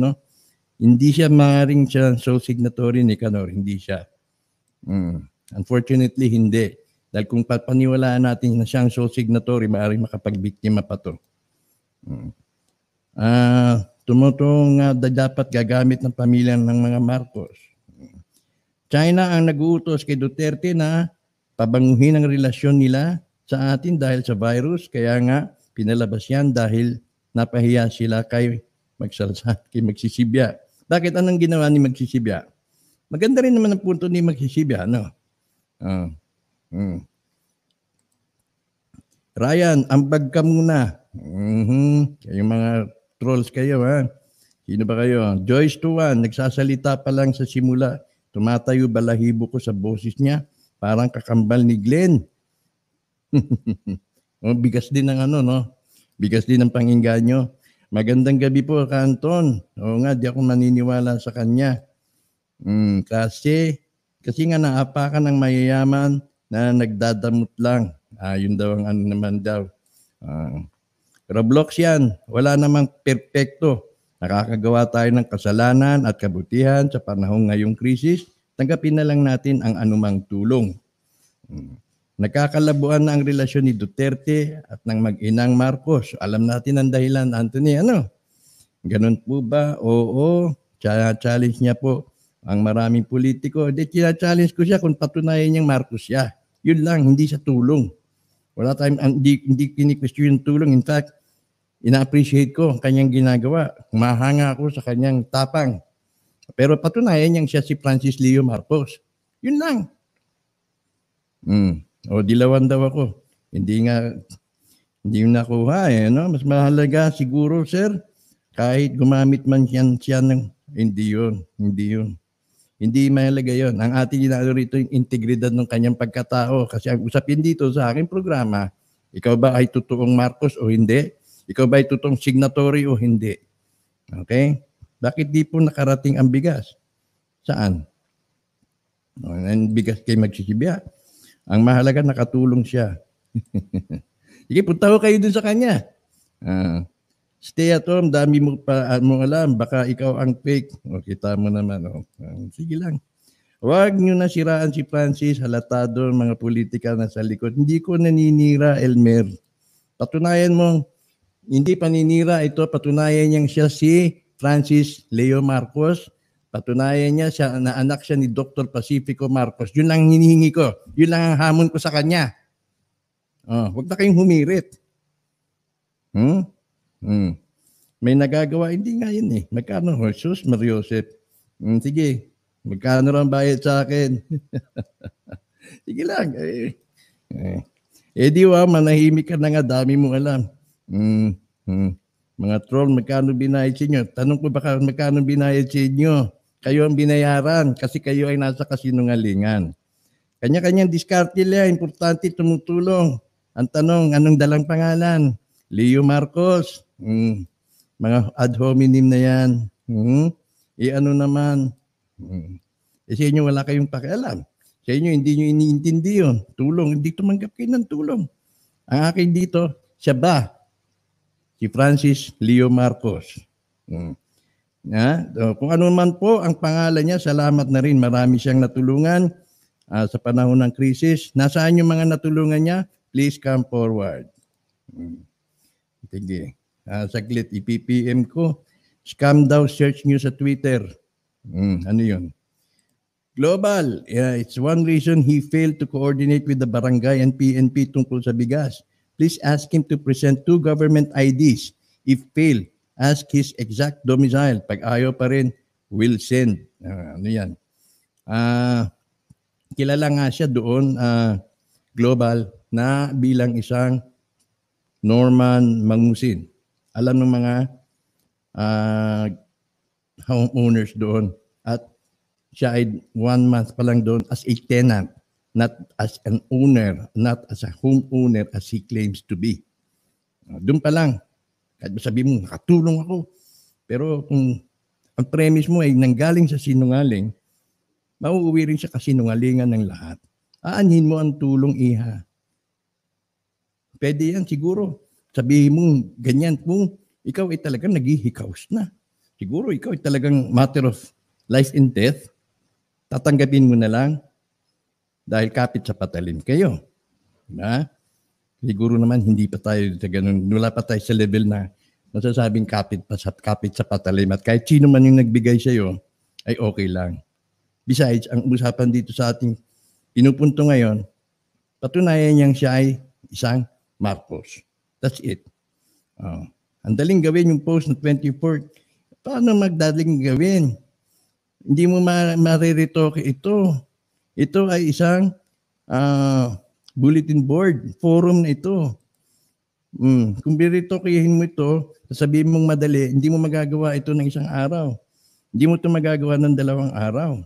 Hindi siya maaaring siya sole signatory ni Canor, hindi siya. Unfortunately, hindi. Dahil kung papaniwalaan natin na siyang sole signatory, maaaring makapagbiktima pa to. tumutong dapat gagamit ng pamilya ng mga Marcos. China ang nag-uutos kay Duterte na pabanguhin ang relasyon nila sa atin dahil sa virus. Kaya nga, pinalabas yan dahil napahiya sila kay Magsisibya. Bakit? Anong ginawa ni Magsisibya? Maganda rin naman ang punto ni Magsisibya, no? Ryan, ambag ka muna. Kayong mga trolls kayo, ha? Sino ba kayo? Joyce Tuan, nagsasalita pa lang sa simula. Tumatayo balahibo ko sa boses niya. Parang kakambal ni Glenn. Bigas din ng no? Bigas din ng pangingganyo. Magandang gabi po, Kanton. Oo nga, di ako maniniwala sa kanya. Kasi nga naapakan ng mayayaman na nagdadamot lang. Yun daw ang naman daw. Roblox yan. Wala namang perpekto. Nakakagawa tayo ng kasalanan at kabutihan sa panahong ngayong krisis. Tanggapin na lang natin ang anumang tulong. Nagkakalabuan na ang relasyon ni Duterte at ng mag-inang Marcos. Alam natin ang dahilan, Anthony. Ganun po ba? Oo. Challenge niya po ang maraming politiko. Challenge ko siya kung patunayan niyang Marcos siya. Yun lang, hindi sa tulong. Wala tayong, hindi kini-question yung tulong. In fact, ina-appreciate ko ang kanyang ginagawa. Mahanga ako sa kanyang tapang. Pero patunayan niyang siya si Francis Leo Marcos. Yun lang. Dilawan daw ako. Hindi yung nakuha no? Mas mahalaga siguro, sir, kahit gumamit man siya ng, hindi yun. Hindi mahalaga yun. Ang ating ginagawa rito yung integridad ng kanyang pagkatao. Kasi ang usapin dito sa aking programa, ikaw ba ay totoong Marcos o hindi? Ikaw ba ay totoong signatory o hindi? Okay? Bakit di po nakarating ang bigas? Saan? Ang bigas kay Magsisibya. Ang mahalaga, nakatulong siya. Sige, punta ko kayo dun sa kanya. Stay at home, dami mo pa mo alam, baka ikaw ang fake. Kita mo naman. Sige lang. Huwag nyo na siraan si Francis, halatado mga politika na sa likod. Hindi ko naninira, Elmer. Patunayan mo, hindi paninira ito, patunayan niyang siya si Francis Leo Marcos. Patunayan niya siya na anak siya ni Dr. Pacifico Marcos. Yun lang hinihingi ko. Yun lang ang hamon ko sa kanya. Huwag na kayong humirit. May nagagawa. Hindi nga yun eh. Magkano? Jesus, Mariosep. Sige. Magkano lang bayad sa akin? Sige lang. Manahimik ka na nga. Dami mong alam. Mga troll, magkano binayad sa inyo? Tanong ko baka magkano binayad sa inyo? Kayo ang binayaran kasi kayo ay nasa kasinungalingan. Kanya-kanyang diskarte lang. Importante tumutulong. Ang tanong, anong dalang pangalan? Leo Marcos. Mga ad hominem na yan. Ano naman? Sa inyo wala kayong pakialam. Sa inyo hindi nyo iniintindi yun. Tulong, hindi tumanggap kayo ng tulong. Ang akin dito, siya ba? Si Francis Leo Marcos. Kung ano man po ang pangalan niya, salamat na rin. Marami siyang natulungan sa panahon ng krisis. Nasaan yung mga natulungan niya? Please come forward. Sige. Saglit, ipipm ko. Scam daw, search nyo sa Twitter. Ano yun? Global. It's one reason he failed to coordinate with the barangay and PNP tungkol sa bigas. Please ask him to present 2 government IDs. If fail, ask his exact domicile. Pag ayaw pa rin, will send. Ano yan? Kilala nga siya doon, global, na bilang isang Norman Mangusin. Alam ng mga homeowners doon. At siya ay 1 month pa lang doon as a tenant, not as an owner, not as a homeowner as he claims to be. Doon pa lang. Kahit sabi mo, nakatulong ako. Pero kung ang premise mo ay nanggaling sa sinungaling, mauuwi rin siya kasinungalingan ng lahat. Aanhin mo ang tulong, iha. Pwede yan siguro. Sabihin mo ganyan kung ikaw ay talagang naghihikaos na. Siguro ikaw ay talagang matter of life and death. Tatanggapin mo na lang dahil kapit sa patalim kayo. Diba? Siguro naman hindi pa tayo sa ganun. Wala pa tayo sa level na masasabing kapit sa patalim at kahit sino man yung nagbigay sa iyo ay okay lang. Besides, ang usapan dito sa ating pinupunto ngayon, patunayan niyang siya ay isang Marcos. That's it. Ang daling gawin yung post na 24. Paano magdaling gawin? Hindi mo mariretoke ito. Ito ay isang bulletin board, forum na ito. Kung biritokehin mo ito, sasabihin mong madali, hindi mo magagawa ito ng isang araw. Hindi mo ito magagawa ng 2 araw.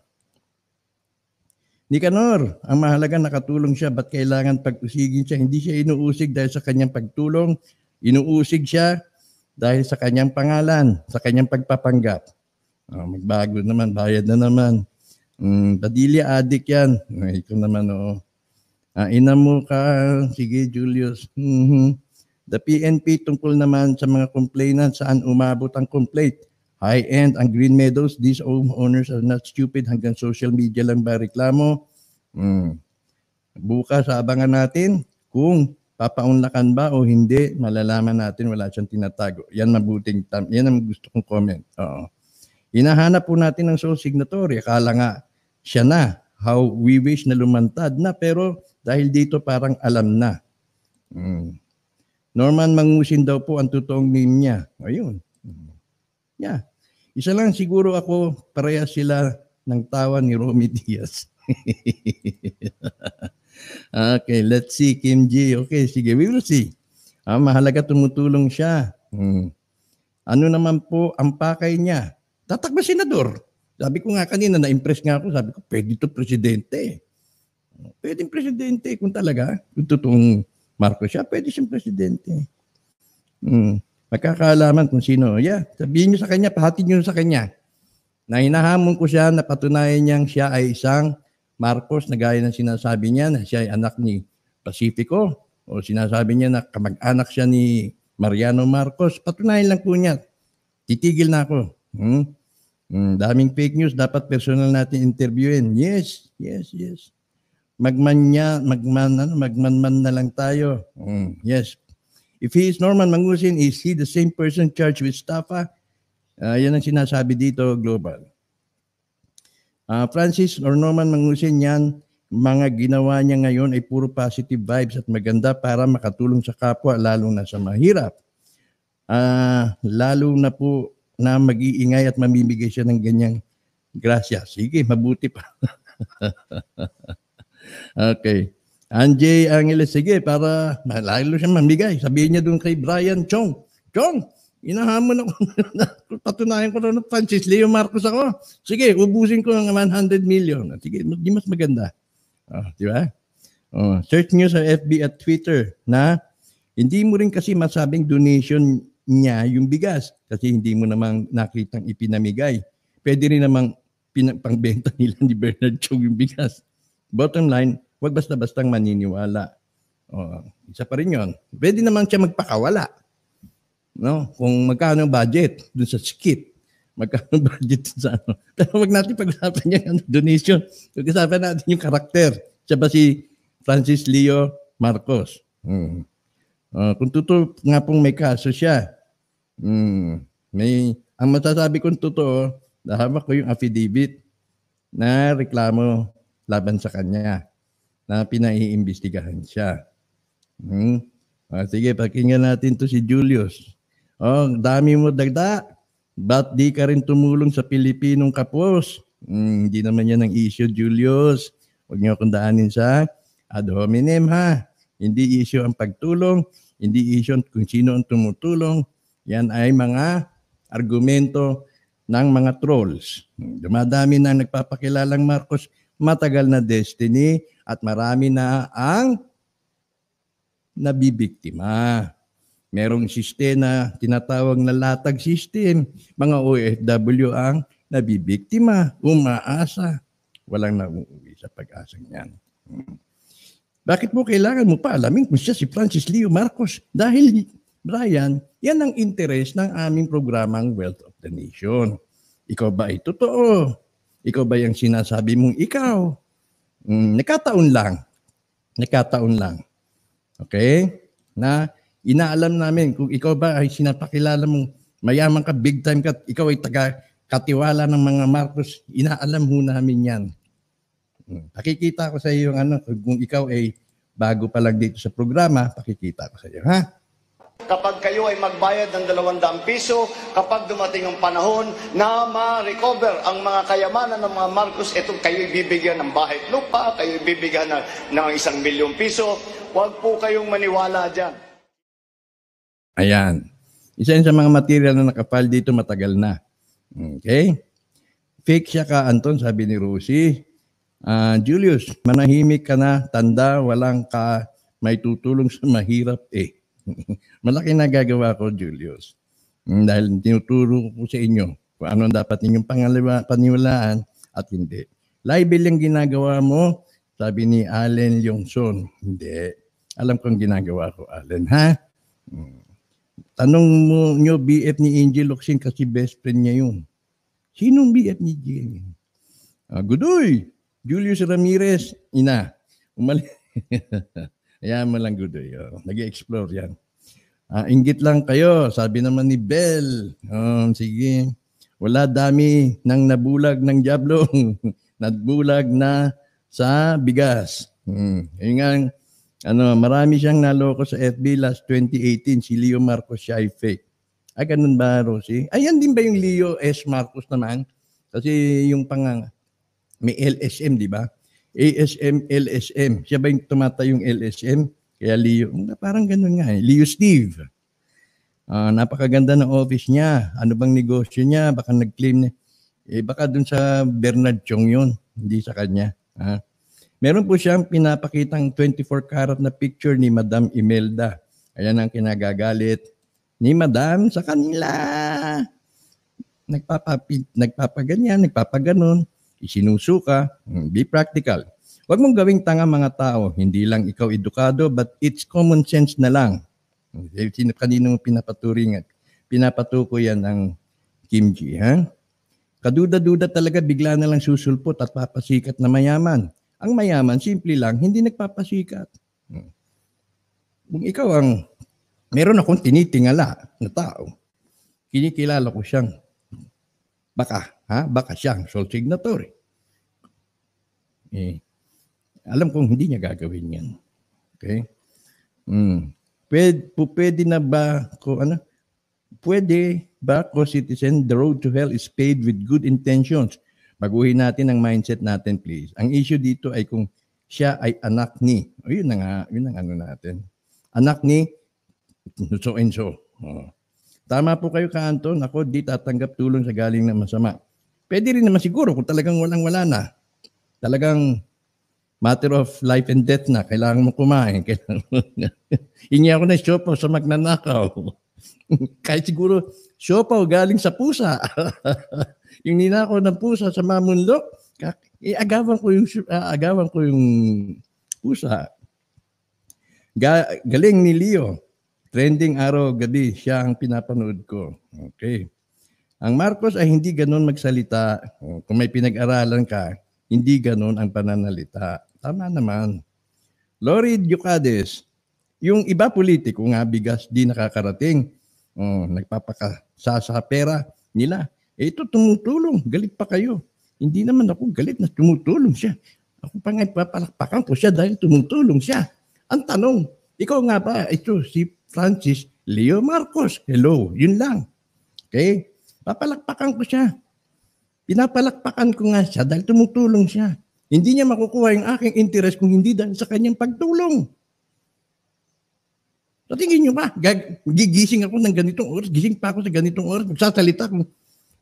Nicanor, ang mahalaga nakatulong siya, ba't kailangan pag-usigin siya? Hindi siya inuusig dahil sa kanyang pagtulong, inuusig siya dahil sa kanyang pangalan, sa kanyang pagpapanggap. Magbago naman, bayad na naman. Padilla adik yan. Ito naman, ina mo ka, sige Julius. The PNP tungkol naman sa mga complainant saan umabot ang complaint. High-end ang Green Meadows, these owners are not stupid, hanggang social media lang ba reklamo. Bukas abangan natin kung papaunlakan ba o hindi, malalaman natin, wala siyang tinatago. Yan ang gusto kong comment. Hinahanap po natin ang sole signatory, akala nga siya na, how we wish na lumantad na, pero dahil dito parang alam na. Norman Mangusin daw po ang totoong name niya. Ayun. Yeah. Isa lang siguro ako, parehas sila ng tawa ni Romy Diaz. Okay, let's see, Kim G. Okay, sige, we will see. Mahalaga tumutulong siya. Ano naman po ang pakay niya? Tatakbo senador. Sabi ko nga kanina, na-impress nga ako, sabi ko, pwede ito presidente. Pwedeng presidente kung talaga, kung totoong Marcos siya, pwede siyang presidente. Magkakaalaman kung sino. Yeah, sabihin niyo sa kanya, pahatid niyo sa kanya na hinahamon ko siya na patunayan niyang siya ay isang Marcos na gaya ng sinasabi niya na siya ay anak ni Pacifico o sinasabi niya na kamag-anak siya ni Mariano Marcos. Patunayan lang po niya. Titigil na ako. Daming fake news. Dapat personal natin interviewin. Yes. Magmanman na lang tayo. Yes. If he is Norman Mangusin, is he the same person charged with estafa? Yan ang sinasabi dito, global. Francis or Norman Mangusin, yan, mga ginawa niya ngayon ay puro positive vibes at maganda para makatulong sa kapwa, lalo na sa mahirap. Lalo na po na mag-iingay at mamimigay siya ng ganyang grasya. Sige, mabuti pa. Okay. Anjay Angeles, sige, para lalo siya mamigay. Sabihin niya doon kay Brian Chong, inahamon ako. Patunayan ko na Francis Leo Marcos ako. Sige, ubusin ko ng 100 million. Sige, di mas maganda. Di ba? Search nyo sa FB at Twitter na hindi mo rin kasi masabing donation niya yung bigas kasi hindi mo namang nakitang ipinamigay. Pwede rin namang pangbenta nila ni Bernard Chong yung bigas. Bottom line, huwag basta-bastang maniniwala. Isa pa rin yun. Pwede naman siya magpakawala. No? Kung magkano budget dun sa skit. Magkano budget dun sa ano. Pero huwag natin pag-usapan yung donation. Pag-usapan natin yung karakter. Siya ba si Francis Leo Marcos? Kung totoo nga pong may kaso siya, ang masasabi kong totoo, nahawak ko yung affidavit na reklamo laban sa kanya na pinaiimbestigahan siya. Sige, pakinggan natin to si Julius. Dami mo dagda. Ba't di ka rin tumulong sa Pilipinong kapos? Hindi naman yan ang issue, Julius. Huwag niyo akong daanin sa ad hominem, ha? Hindi issue ang pagtulong, hindi issue kung sino ang tumutulong. Yan ay mga argumento ng mga trolls. Dumadami na nagpapakilalang Marcos, matagal na destiny at marami na ang nabibiktima. Merong sistema tinatawag na latag system. Mga OFW ang nabibiktima, umaasa. Walang nauuwi sa pag-asang yan. Bakit mo kailangan mo pa alamin kung siya si Francis Leo Marcos? Dahil, Brian, yan ang interes ng aming programang Wealth of the Nation. Ikaw ba ay totoo? Ikaw ba yung sinasabi mong ikaw? Nakataon lang. Okay? Na Inaalam namin kung ikaw ba ay sinapakilala mong mayaman ka, big time ka, ikaw ay taga-katiwala ng mga Marcos, inaalam ho namin yan. Pakikita ko sa iyo yung kung ikaw ay bago pa lang dito sa programa, pakikita ko sa iyo, ha? Kapag kayo ay magbayad ng 200 piso, kapag dumating ang panahon na ma-recover ang mga kayamanan ng mga Marcos, itong kayo ibibigyan ng bahay at lupa, kayo ibibigyan ng 1 milyong piso, huwag po kayong maniwala dyan. Ayan. Isa yun sa mga material na nakapal dito matagal na. Okay? Fake siya ka, Anton, sabi ni Rosie. Julius, manahimik ka na, tanda, walang ka may tutulong sa mahirap eh. Malaki na gagawa ko, Julius. Dahil tinuturo ko sa inyo kung ano dapat ninyong paniwalaan at hindi. Libel yung ginagawa mo, sabi ni Allen Yongson. Hindi. Alam kong ginagawa ko, Allen, ha? Tanong mo nyo, BF ni Angel Locsin kasi best friend niya yun. Sinong BF ni Angel? Gudoy! Julius Ramirez, ina. Umali. Ayan mo lang, Gudoy. Nag-explore yan. Inggit lang kayo, sabi naman ni Bell. Sige. Wala dami nang nabulag ng Diablo. Nabulag na sa bigas. Yun nga, marami siyang naloko sa FB last 2018. Si Leo Marcos siya ay fake. Ganun ba, Rosie? Ayan din ba yung Leo S. Marcos naman? Kasi yung may LSM, di ba? ASM, LSM. Siya ba yung tumatayong LSM? Kaya Leo, parang ganun nga eh. Leo Steve. Napakaganda ng office niya. Ano bang negosyo niya? Baka nag-claim niya. Baka dun sa Bernard Chong yun. Hindi sa kanya. Meron po siyang pinapakitang 24 karat na picture ni Madam Imelda. Ayan ang kinagagalit ni Madam sa kanila. Nagpapaganyan, nagpapaganon. Isinusuka. Be practical. Huwag mong gawing tanga mga tao. Hindi lang ikaw edukado, but it's common sense na lang. Kanino mo pinapatuko yan ng Kim Ji, ha? Kaduda-duda talaga bigla na lang susulpot at papasikat na mayaman. Ang mayaman, simple lang, hindi nagpapasikat. Kung ikaw meron akong tinitingala na tao, kinikilala ko siyang baka siyang sole signatory. Alam kong hindi niya gagawin yan. Okay? Pwede na ba co-citizen, the road to hell is paved with good intentions. Baguhin natin ang mindset natin, please. Ang issue dito ay kung siya ay anak ni, yun ang natin. Anak ni so and so. Tama po kayo, Ka-Anton. Ako di tatanggap tulong sa galing na masama. Pwede rin naman siguro kung talagang walang-wala na. Talagang matter of life and death na. Kailangan mo kumain. Hingi ako na siopaw sa magnanakaw. Kahit siguro siopaw galing sa pusa. Yung ninakaw ng pusa sa mamunlok, agawan ko yung pusa. Galing ni Leo. Trending araw, gabi, siya ang pinapanood ko. Okay. Ang Marcos ay hindi ganun magsalita. Kung may pinag-aralan ka, hindi ganun ang pananalita. Tama naman. Lori Ducades, yung iba politiko nga bigas di nakakarating. Nagpapakasa sa pera nila. Ito tumutulong, galit pa kayo. Hindi naman ako galit na tumutulong siya. Ako pa nga ipapalakpakan ko siya dahil tumutulong siya. Ang tanong, ikaw nga ba, ito si Francis Leo Marcos. Hello, yun lang. Okay? Papalakpakan ko siya. Pinapalakpakan ko nga siya dahil tumutulong siya. Hindi niya makukuha yung aking interest kung hindi dahil sa kanyang pagtulong. So tingin niyo ba, gigising ako ng ganitong oras, gising pa ako sa ganitong oras, magsasalita kung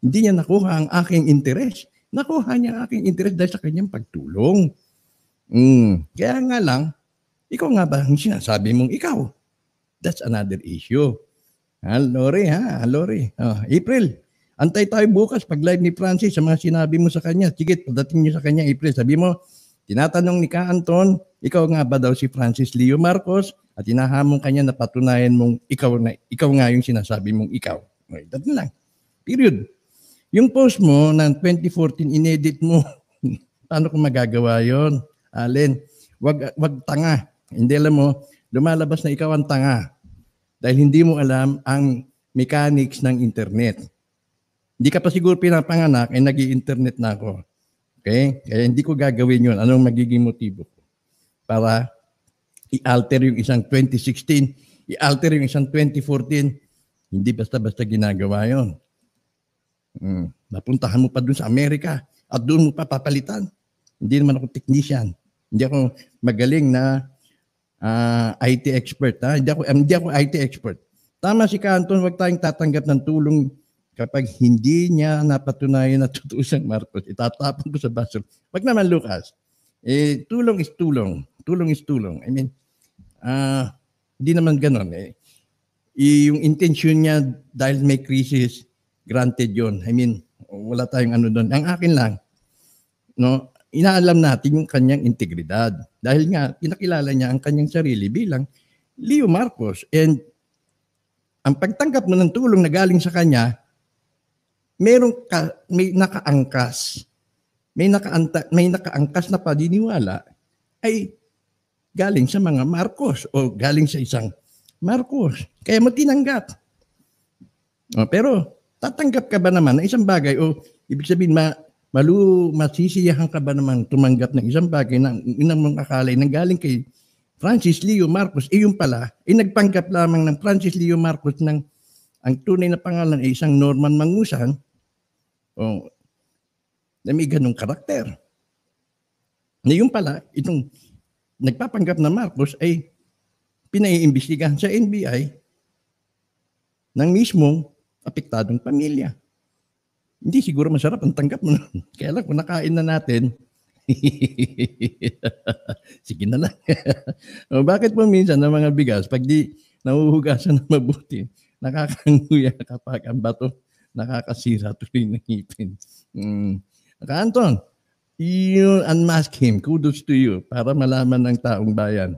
hindi niya nakuha ang aking interest. Nakuha niya ang aking interest dahil sa kanyang pagtulong. Kaya nga lang, ikaw nga ba ang sinasabi mong ikaw? That's another issue. Lori. April, antay tayo bukas pag live ni Francis sa mga sinabi mo sa kanya. Sige, pagdating niyo sa kanya, April, sabi mo, tinatanong ni Ka-Anton, ikaw nga ba daw si Francis Leo Marcos at hinahamon kanya na patunayan mong ikaw nga yung sinasabi mong ikaw. Okay, that lang. Period. Yung post mo ng 2014, inedit mo. Paano ko magagawa yon? Allen, wag tanga. Hindi alam mo, lumalabas na ikaw ang tanga. Dahil hindi mo alam ang mechanics ng internet. Hindi ka pa siguro pinapanganak, ay nag-i-internet na ako. Okay? Kaya hindi ko gagawin yun. Anong magiging motibo ko? Para i-alter yung isang 2016, i-alter yung isang 2014. Hindi basta-basta ginagawa yun. Napuntahan mo pa dun sa Amerika at doon mo pa papalitan. Hindi naman ako technician. Hindi ako magaling na IT expert. Ha? Hindi ako IT expert. Tama si Canton, huwag tayong tatanggap ng tulong kapag hindi niya napatunayan na totoo siyang Marcos. Itatapon ko sa basol. Wag naman, Lucas. Tulong is tulong. Tulong is tulong. I mean, hindi naman ganon. Yung intention niya dahil may crisis, granted yon. I mean, wala tayong ano doon. Ang akin lang, no, inaalam natin yung kanyang integridad. Dahil nga, pinakilala niya ang kanyang sarili bilang Leo Marcos. And ang pagtanggap mo ng tulong na galing sa kanya, may nakaangkas. May nakaangkas na paniniwala ay galing sa mga Marcos o galing sa isang Marcos. Kaya mo tinanggap. Pero tatanggap ka ba naman ng isang bagay o ibig sabihin masisiyahan ka ba naman tumanggap ng isang bagay na inang mong akalay na galing kay Francis Leo Marcos, yung pala, nagpanggap lamang ng Francis Leo Marcos ng ang tunay na pangalan ay isang Norman Mangusan na may ganong karakter. Na yung pala, itong nagpapanggap na Marcos ay pinaiimbestigahan sa NBI ng mismong apektadong pamilya. Hindi siguro masarap ang tanggap mo. Kaya lang, kung nakain na natin, sige na lang. Bakit po minsan ng mga bigas, pag di nahuhugasan ng mabuti, nakakanguya kapag ang bato, nakakasira tuloy ng ngipin. Anton, you unmask him. Kudos to you para malaman ng taong bayan.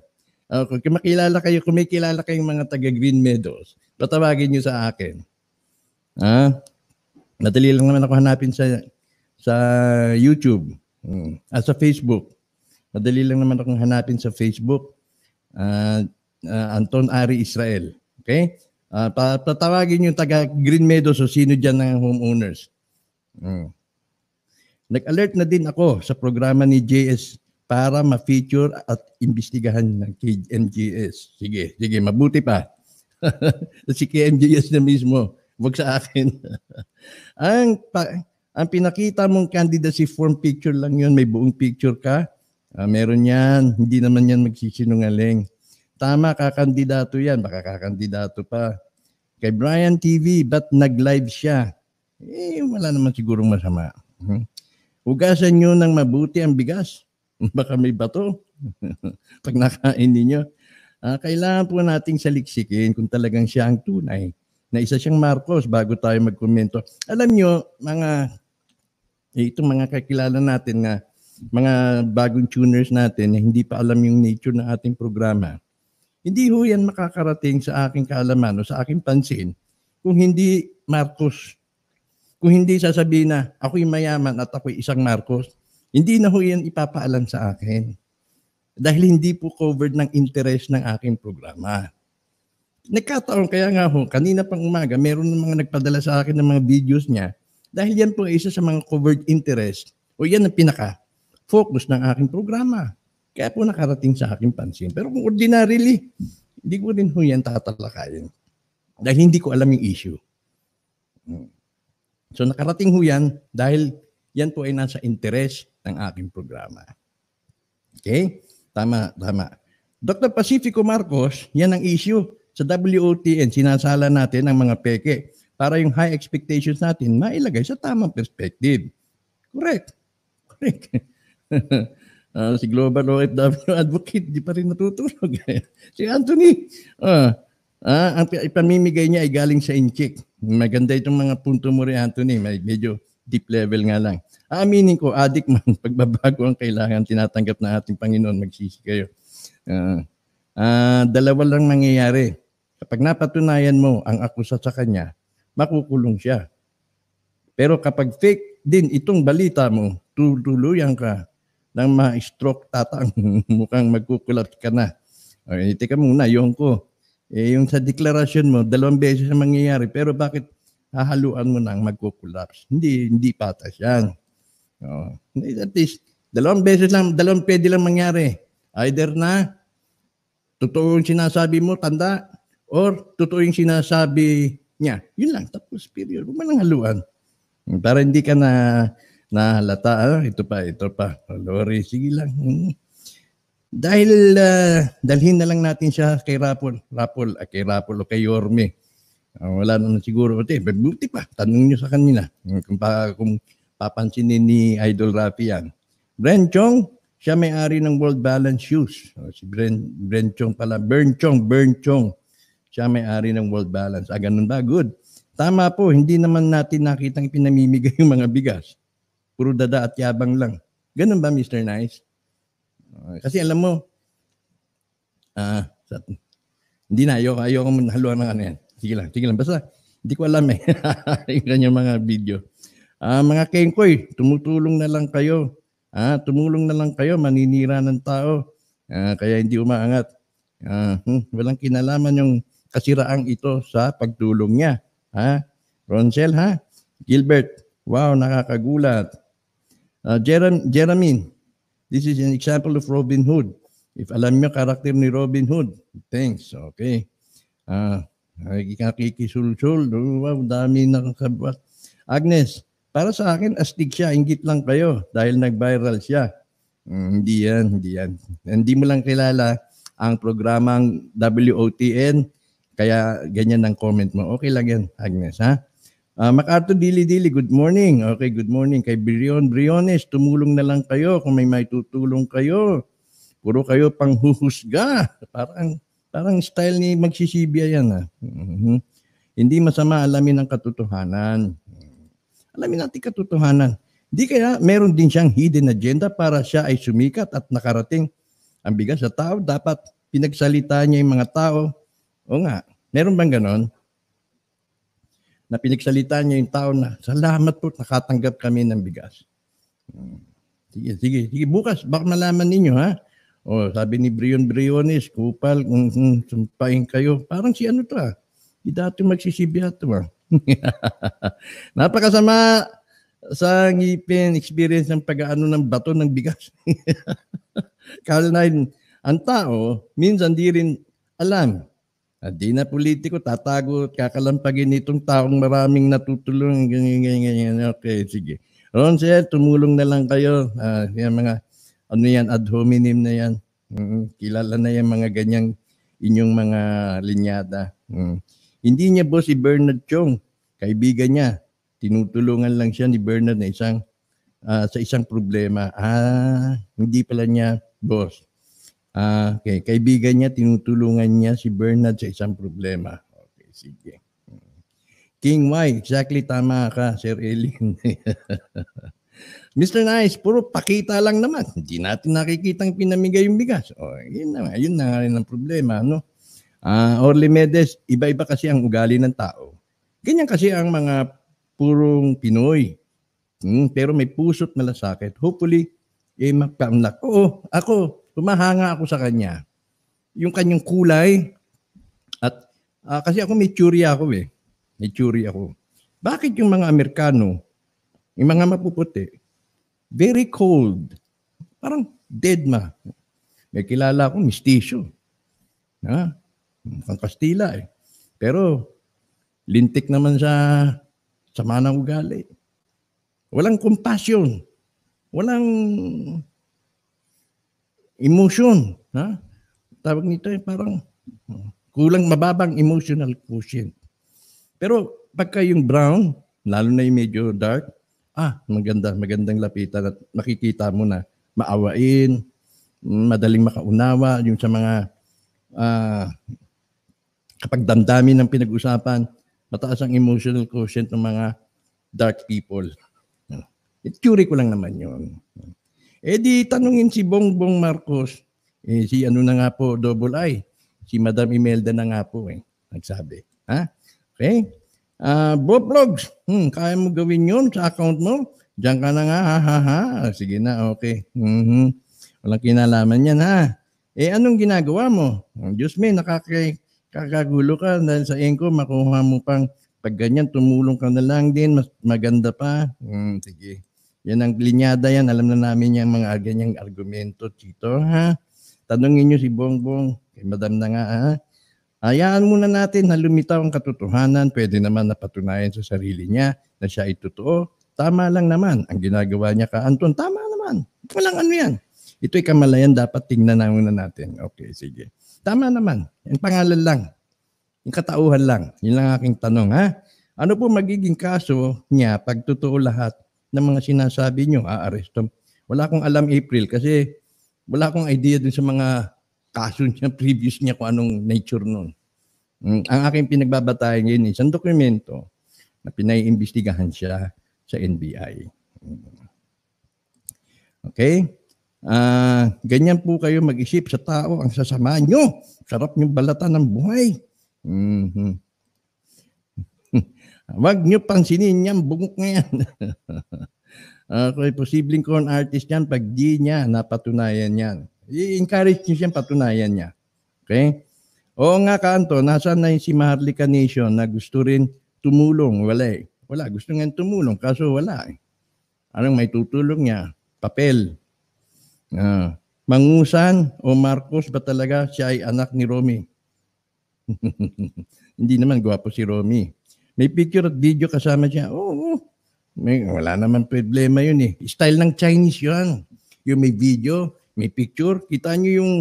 Kung makilala kayo, kung may kilala kayong mga taga Green Meadows, patawagin nyo sa akin. Madali lang naman ako hanapin sa YouTube. Sa Facebook. Madali lang naman akong hanapin sa Facebook. Anton Ari Israel. Okay? Patawagin yung taga Green Meadows o sino dyan ng homeowners. Nag-alert na din ako sa programa ni JS para ma-feature at imbestigahan ng KMJS. Sige, mabuti pa. Si KMJS na mismo. Huwag sa akin. Ang pinakita mong candidacy form picture lang yun, may buong picture ka. Meron yan, hindi naman yan magsisinungaling. Tama, kakandidato yan, baka kakandidato pa. Kay Brian TV, ba't nag-live siya? Wala naman sigurong masama. Hugasan nyo ng mabuti ang bigas. Baka may bato. Pag nakain ninyo. Kailangan po nating saliksikin kung talagang siya ang tunay na isa siyang Marcos bago tayo magkomento. Alam nyo, itong mga kakilala natin na mga bagong tuners natin na hindi pa alam yung nature ng ating programa, hindi ho yan makakarating sa aking kaalaman o sa aking pansin kung hindi Marcos. Kung hindi sasabihin na ako'y mayaman at ako'y isang Marcos, hindi na ho yan ipapaalam sa akin. Dahil hindi po covered ng interest ng aking programa. Nagkataon kaya nga ho, kanina pang umaga, meron ng mga nagpadala sa akin ng mga videos niya dahil yan po ay isa sa mga covered interest o yan ang pinaka-focus ng aking programa. Kaya po nakarating sa aking pansin. Pero kung ordinarily, hindi ko rin ho yan tatalakayin dahil hindi ko alam yung issue. So nakarating ho yan dahil yan po ay nasa interest ng aking programa. Okay? Tama. Dr. Pacifico Marcos, yan ang issue. Sa WOTN, sinasala natin ang mga peke para yung high expectations natin mailagay sa tamang perspective. Correct. Si Global OFW Advocate, di pa rin natutulog. Si Anthony, ang ipamimigay niya ay galing sa Inchik. Maganda itong mga punto mo rin, Anthony. Medyo deep level nga lang. Aaminin ko, adik man, pagbabago ang kailangan, tinatanggap na ating Panginoon, magsisi kayo. Dalawa lang mangyayari. Kapag napatunayan mo ang akusa sa kanya, makukulong siya. Pero kapag fake din itong balita mo, tutuluyan ka ng ma-stroke tatang mukhang magkukulat ka na. Okay, teka muna, yung ko. Yung sa deklarasyon mo, 2 beses na mangyayari, pero bakit hahaluan mo nang magkukulaps? Hindi patas yan. At least, 2 beses lang, 2 pwede lang mangyari. Either na, totoo yung sinasabi mo, tanda, or totoo yung sinasabi niya. Yun lang, tapos period. Huwag mo nang haluan. Para hindi ka nahalata. Ito pa. Lori, sige lang. Dahil dalhin na lang natin siya kay Rapol o kay Yorme. Wala naman siguro. Buti pa, tanong nyo sa kanila. Kung papansinin ni Idol Rafi yan. Bren Chong, siya may-ari ng World Balance Shoes. Si Bren Chong pala. Bern Chong. Siya may-ari ng World Balance. Ganun ba? Good. Tama po, hindi naman natin nakitang pinamimigay yung mga bigas. Puro dada at yabang lang. Ganun ba, Mr. Nice? Kasi alam mo, hindi na, ayoko mo haluan ng ano yan. Sige lang. Basta, hindi ko alam yung kanyang mga video. Mga kengkoy, tumulong na lang kayo. Tumulong na lang kayo, maninira ng tao. Kaya hindi umaangat. Walang kinalaman yung kasiraang ito sa pagtulong niya. Ronsel, Gilbert, wow, nakakagulat. Jeremy, this is an example of Robin Hood. If alam nyo karakter ni Robin Hood, thanks, okay. Nakikisulsul, wow, dami nakakabuat. Agnes, para sa akin, astig siya, inggit lang kayo dahil nag-viral siya. Hindi yan. Hindi mo lang kilala ang programang WOTN, kaya ganyan ang comment mo. Okay lang yan, Agnes, MacArthur Dili-Dili, good morning. Okay, good morning. Kay Briones, tumulong na lang kayo kung may tutulong kayo. Puro kayo panghuhusga. Parang style ni Magsisibia yan. Hindi masama alamin ang katotohanan. Alamin natin katotohanan. Di kaya meron din siyang hidden agenda para siya ay sumikat at nakarating ang bigas sa tao. Dapat pinagsalita niya yung mga tao. O nga, meron bang ganon? Na pinagsalita niya yung tao na, salamat po, nakatanggap kami ng bigas. Sige, bukas, baka malaman ninyo, sabi ni Briones, kupal, sumpahin kayo. Parang si ano to, di dati Magsisibia to, Napakasama sa ngipin, experience ng pag-aano ng bato ng bigas. Kalinain, ang tao, minsan di rin alam. At di na politiko, tatago at kakalampagin itong taong maraming natutulong. Ganyan. Okay, sige. Ronsel, tumulong na lang kayo. Yan mga, ad hominem na yan. Kilala na yan mga ganyang inyong mga linyada. Hindi niya boss si Bernard Chong, kaibigan niya. Tinutulungan lang siya ni Bernard na sa isang problema. Hindi pala niya boss. Okay, kaibigan niya, tinutulungan niya si Bernard sa isang problema. Okay, sige. King Y, exactly tama ka, Sir Elin. Mr. Nice, puro pakita lang naman. Hindi natin nakikitang pinamigay yung bigas. Yun na nga rin ang problema, no? Orly Medes, iba-iba kasi ang ugali ng tao. Ganyan kasi ang mga purong Pinoy. Pero may puso't malasakit. Hopefully, magpa-unlock. Oo, ako, tumahanga ako sa kanya. Yung kanyang kulay, at kasi ako may tsuri ako May tsuri ako. Bakit yung mga Amerikano, yung mga mapuputi, very cold, parang dead ma. May kilala ako, mistisyo. Mukhang Kastila Pero, lintik naman sa sama ng ugali. Walang compassion. Walang emotion. Tawag nito parang kulang, mababang emotional quotient. Pero pagka yung brown, lalo na yung medyo dark, magandang lapitan at makikita mo na maawain, madaling makaunawa, yung sa mga kapag damdamin ng pinag-usapan, mataas ang emotional quotient ng mga dark people. Theory ko lang naman yun. Di tanungin si Bongbong Marcos, si ano na nga po, double I, si Madam Imelda na nga po nagsabi. Okay? Vlogs, kaya mo gawin yun sa account mo? Diyan ka na nga, Sige na, okay. Walang kinalaman yan, anong ginagawa mo? Diyos me, Kakagulo ka dahil sa engko makuha mo pang pag ganyan tumulong ka na lang din mas maganda pa. Sige. Yan ang linyada yan. Alam na namin yung mga ganyang argumento, Chito, ha? Tanungin niyo si Bongbong, kay Madam na nga, ha? Hayaan muna natin na lumitaw ang katotohanan. Pwede naman napatunayan sa sarili niya na siya ay totoo. Tama lang naman. Ang ginagawa niya ka, Anton, tama naman. Walang ano yan. Ito'y kamalayan, dapat tingnan na muna natin. Okay, sige. Tama naman. Yung pangalan lang. Yung katauhan lang. Yun lang aking tanong, ha? Ano po magiging kaso niya pag totoo lahat ng mga sinasabi niyo? Aaresto. Wala akong alam, April, kasi wala akong idea dun sa mga kaso niya, previous niya kung anong nature nun. Ang aking pinagbabatayan ngayon isang dokumento na pinaiimbestigahan siya sa NBI. Okay? Ganyan po kayo mag-isip sa tao, ang sasama nyo. Sarap nyo balatan ng buhay. Huwag nyo pansinin yan, bungok nga yan. Okay, posibleng con artist yan pag di niya napatunayan yan. I-encourage nyo siyang patunayan niya. Okay? Oo nga, Kanto, nasaan na yung si Maharlika Nation na gusto rin tumulong? Wala eh. Wala, gusto nga tumulong, kaso wala eh. Anong may tutulong niya? Papel. Mangusan o Marcos ba talaga siya ay anak ni Romy? Hindi naman gwapo si Romy. May picture at video kasama siya. Oo. Wala naman problema yun eh. Style ng Chinese yun. Yung may video, may picture. Kita nyo yung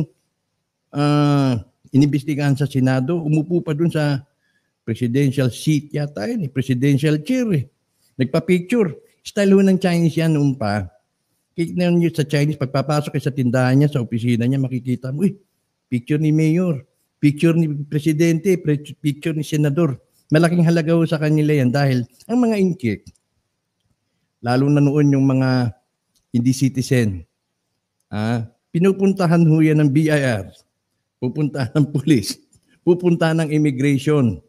inimbestigahan sa Senado. Umupo pa dun sa presidential seat yata yun eh. Presidential chair eh. Nagpa-picture. Style ng Chinese yan noon pa. Kikita nyo sa Chinese, pagpapasok sa tindahan niya, sa opisina niya, makikita mo, picture ni Mayor, picture ni Presidente, picture ni Senador. Malaking halaga sa kanila yan dahil ang mga inkik, lalo na noon yung mga hindi citizen, pinupuntahan ho yan ng BIR, pupuntahan ng pulis, pupuntahan ng immigration,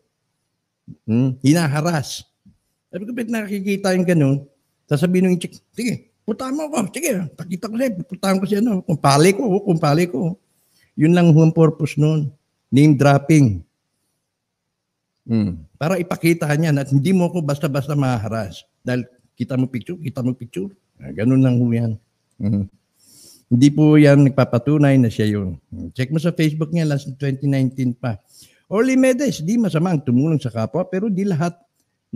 hinaharas. Sabi ko, ba't nakikita yung ganun? Sasabihin ng inkik, sige, puntahan mo ako. Sige, pakita ko sa'yo. Puntahan ko siya. Kumpali ko. Yun lang ang purpose nun. Name dropping. Para ipakita niya na hindi mo ako basta-basta maharas. Dahil kita mo picture. Ganun lang ho yan. Hindi po yan nagpapatunay na siya yun. Check mo sa Facebook niya, last 2019 pa. Orly Medes, di masama ang tumulong sa kapwa, pero di lahat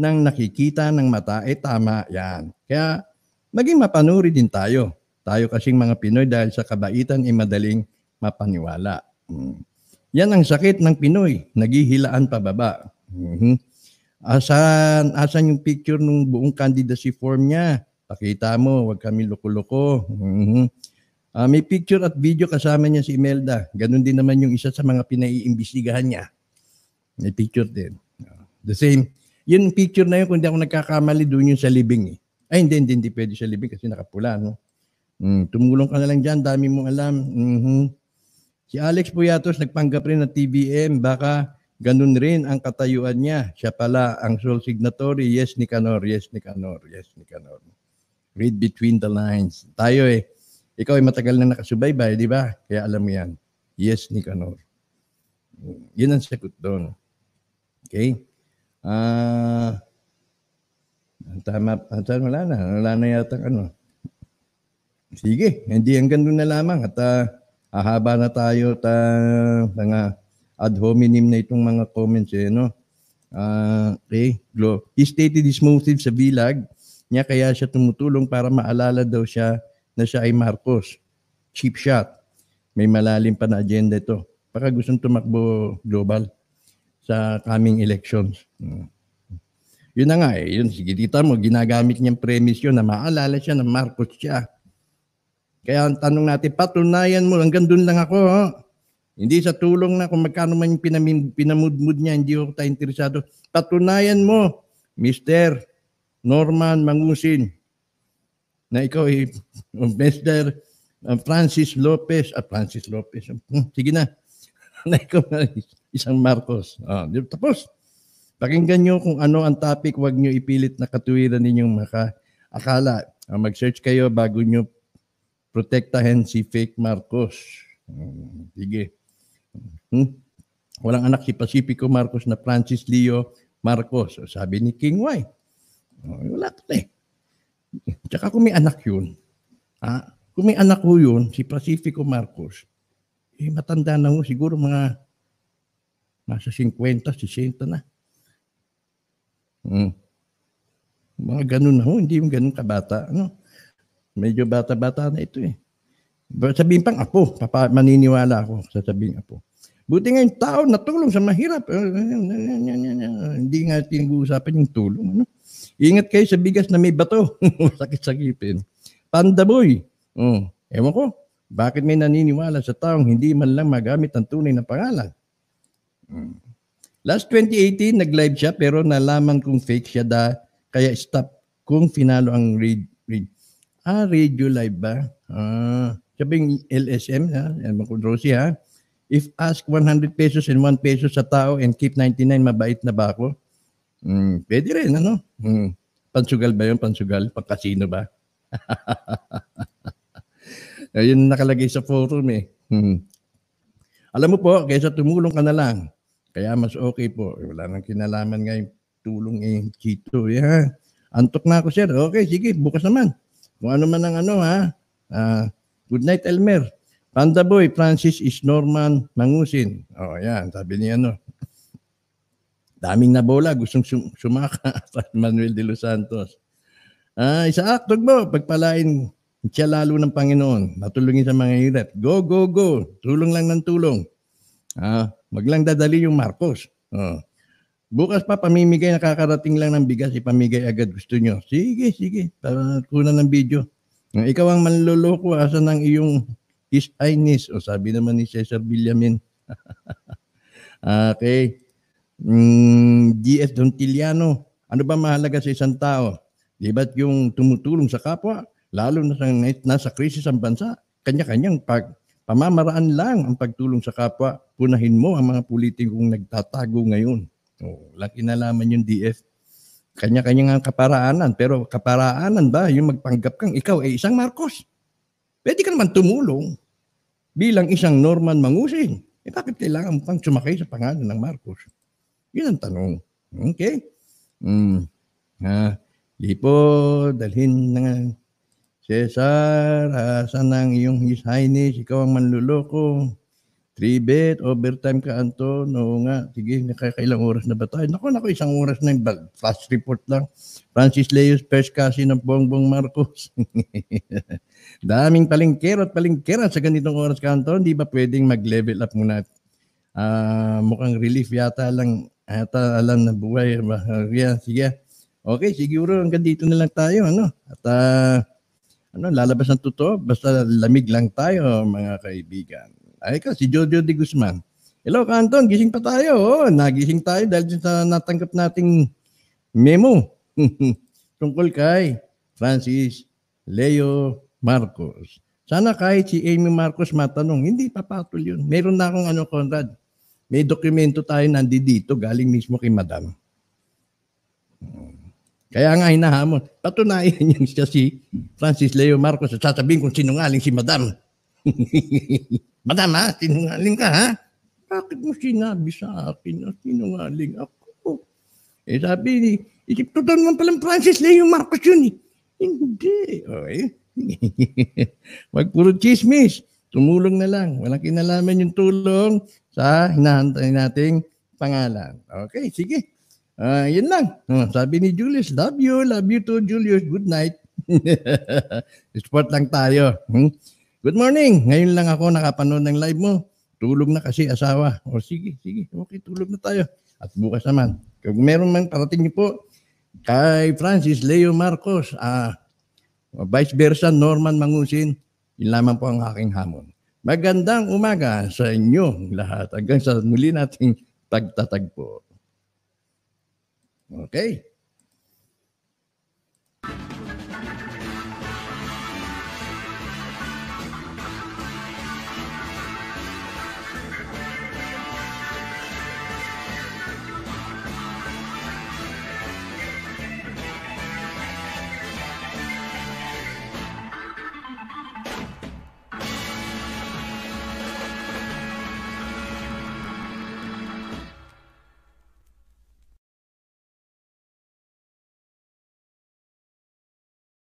ng nakikita ng mata, tama yan. Kaya, maging mapanuri din tayo. Tayo kasing mga Pinoy dahil sa kabaitan ay madaling mapaniwala. Yan ang sakit ng Pinoy, naghihilaan pababa. Asan yung picture ng buong candidacy form niya? Pakita mo, wag kami loko-loko. May picture at video kasama niya si Imelda. Ganun din naman yung isa sa mga pinaiimbestigahan niya. May picture din. The same. Yung picture na yun, kung di ako nagkakamali, doon yung sa libing eh. Ay, hindi pwede sa libing kasi nakapula, no? Tumulong ka na lang dyan, dami mong alam. Si Alex Puyatos, nagpanggap rin ng TBM, baka ganun rin ang katayuan niya. Siya pala ang sole signatory, yes, Nicanor. Read between the lines. Tayo ikaw ay matagal na nakasubaybay, di ba? Kaya alam mo yan. Yes, Nicanor. Yun ang sagot doon. Okay? Wala na yata Sige, hindi hanggang doon na lamang at hahaba na tayo mga ad hominem na itong mga comments no. Okay, he stated his motive sa bilag niya kaya siya tumutulong para maalala daw siya na siya ay Marcos. Cheap shot. May malalim pa na agenda ito. Baka gustong tumakbo global sa coming elections. Yun na nga yun, sige tita mo, ginagamit niyang premise yun na maalala siya na Marcos siya. Kaya ang tanong natin, patunayan mo, hanggang doon lang ako. Hindi sa tulong na kung magkano man yung pinamudmud niya, hindi ako tayo interesado. Patunayan mo, Mr. Norman Mangusin, na ikaw Mr. Francis Lopez. Sige na. Na ikaw isang Marcos. Tapos, pakinggan nyo kung ano ang topic, huwag nyo ipilit na katuwiran ninyong makaakala. Mag-search kayo bago nyo protektahin si fake Marcos. Sige. Walang anak si Pacifico Marcos na Francis Leo Marcos. So, sabi ni King Y. Wala ka eh. Tsaka kung may anak yun, kung may anak ko yun, si Pacifico Marcos, matanda na mo, siguro mga nasa 50, 60 na. Mga ganun na ho, hindi yung ganun kabata. Medyo bata-bata na ito eh. Sabihin pang apo, maniniwala ako sa sabing apo. Buti nga yung tao natulong sa mahirap. Hindi nga tinag-uusapan yung tulong. Ingat kayo sa bigas na may bato. Sakit-sakipin. Pandaboy. Ewan ko, bakit may naniniwala sa taong hindi man lang magamit ang tunay na pangalan? Last 2018, nag-live siya pero nalaman kong fake siya kaya stop kung finalo ang radio live ba? Sabing LSM, Rosie ha? If ask 100 pesos and 1 peso sa tao and keep 99, mabait na ba ako? Pwede rin, ano? Pansugal ba yun? Pansugal? Pagkasino ba? Ayun nakalagay sa forum eh. Alam mo po, kaysa tumulong ka na lang, kaya mas okay po. Wala nang kinalaman nga yung tulong eh, Chito. Yeah. Antok na ako, sir. Okay, sige, bukas naman. Kung ano man ang good night, Elmer. Panda Boy, Francis is Norman Mangusin. Yan, sabi niya daming nabola, gustong sumaka. Manuel de los Santos. Isaac, tugbo, pagpalain siya lalo ng Panginoon. Matulungin sa mga hirap. Go, go, go. Tulong lang ng tulong. Wag lang dadali yung Marcos. Bukas pa, pamimigay, nakakarating lang ng bigas, ipamigay agad gusto nyo. Sige, sige. Para kunan ng video. Ikaw ang manloloko, asan ang iyong His Highness? Sabi naman ni Cesar Villamin. Okay. GS Dontiliano, ano ba mahalaga sa isang tao? Di ba't yung tumutulong sa kapwa, lalo na nasa krisis ang bansa, kanya-kanyang pamamaraan lang ang pagtulong sa kapwa. Punahin mo ang mga politikong nagtatago ngayon. Walang kinalaman yung DF. Kanya-kanya nga kaparaanan. Pero kaparaanan ba yung magpanggap kang ikaw ay isang Marcos? Pwede ka naman tumulong bilang isang Norman Mangusin. Bakit kailangan mo pang sumakay sa pangalan ng Marcos? Yun ang tanong. Okay? Di po, dalhin na Cesar, asan ang iyong His Highness? Ikaw ang manluloko. 3-bet, overtime ka, Anton. Oo nga, sige, nakakailang oras na ba tayo? Naku, isang oras na yung flash report lang. Francis Leos, first kasi ng Bongbong Marcos. Daming palingkero at palingkera sa ganitong oras ka, Anton. Di ba pwedeng mag-level up muna? Mukhang relief yata lang. Alam na buhay. Sige. Okay, siguro hanggang dito na lang tayo. At lalabas ng totoo. Basta lamig lang tayo, mga kaibigan. Ay ka, si Jojo de Guzman. Hello, Kanton, gising pa tayo. Nagising tayo dahil sa natanggap nating memo tungkol kay Francis Leo Marcos. Sana kahit si Amy Marcos matanong, hindi papatol yun. Meron na akong Conrad. May dokumento tayo nandito galing mismo kay Madam. Kaya nga hinahamon. Patunayan niya siya si Francis Leo Marcos at sasabihin kung sinungaling si Madam. Madam ha, sinungaling ka ha? Bakit mo sinabi sa akin na sinungaling ako? Sabi, isip to naman palang Francis Leo Marcos yun eh. Hindi. Okay. Wag puro chismis. Tumulong na lang. Walang kinalaman yung tulong sa hinahantay nating pangalan. Okay, sige. Yun lang. Sabi ni Julius, love you too, Julius. Good night. Sport lang tayo. Good morning. Ngayon lang ako nakapanood ng live mo. Tulog na kasi asawa. Sige. Okay, tulog na tayo. At bukas naman. Kung meron man parating niyo po kay Francis Leo Marcos, vice versa Norman Mangusin, yun lamang po ang aking hamon. Magandang umaga sa inyo lahat. Hanggang sa muli nating pagtatagpo. Okay.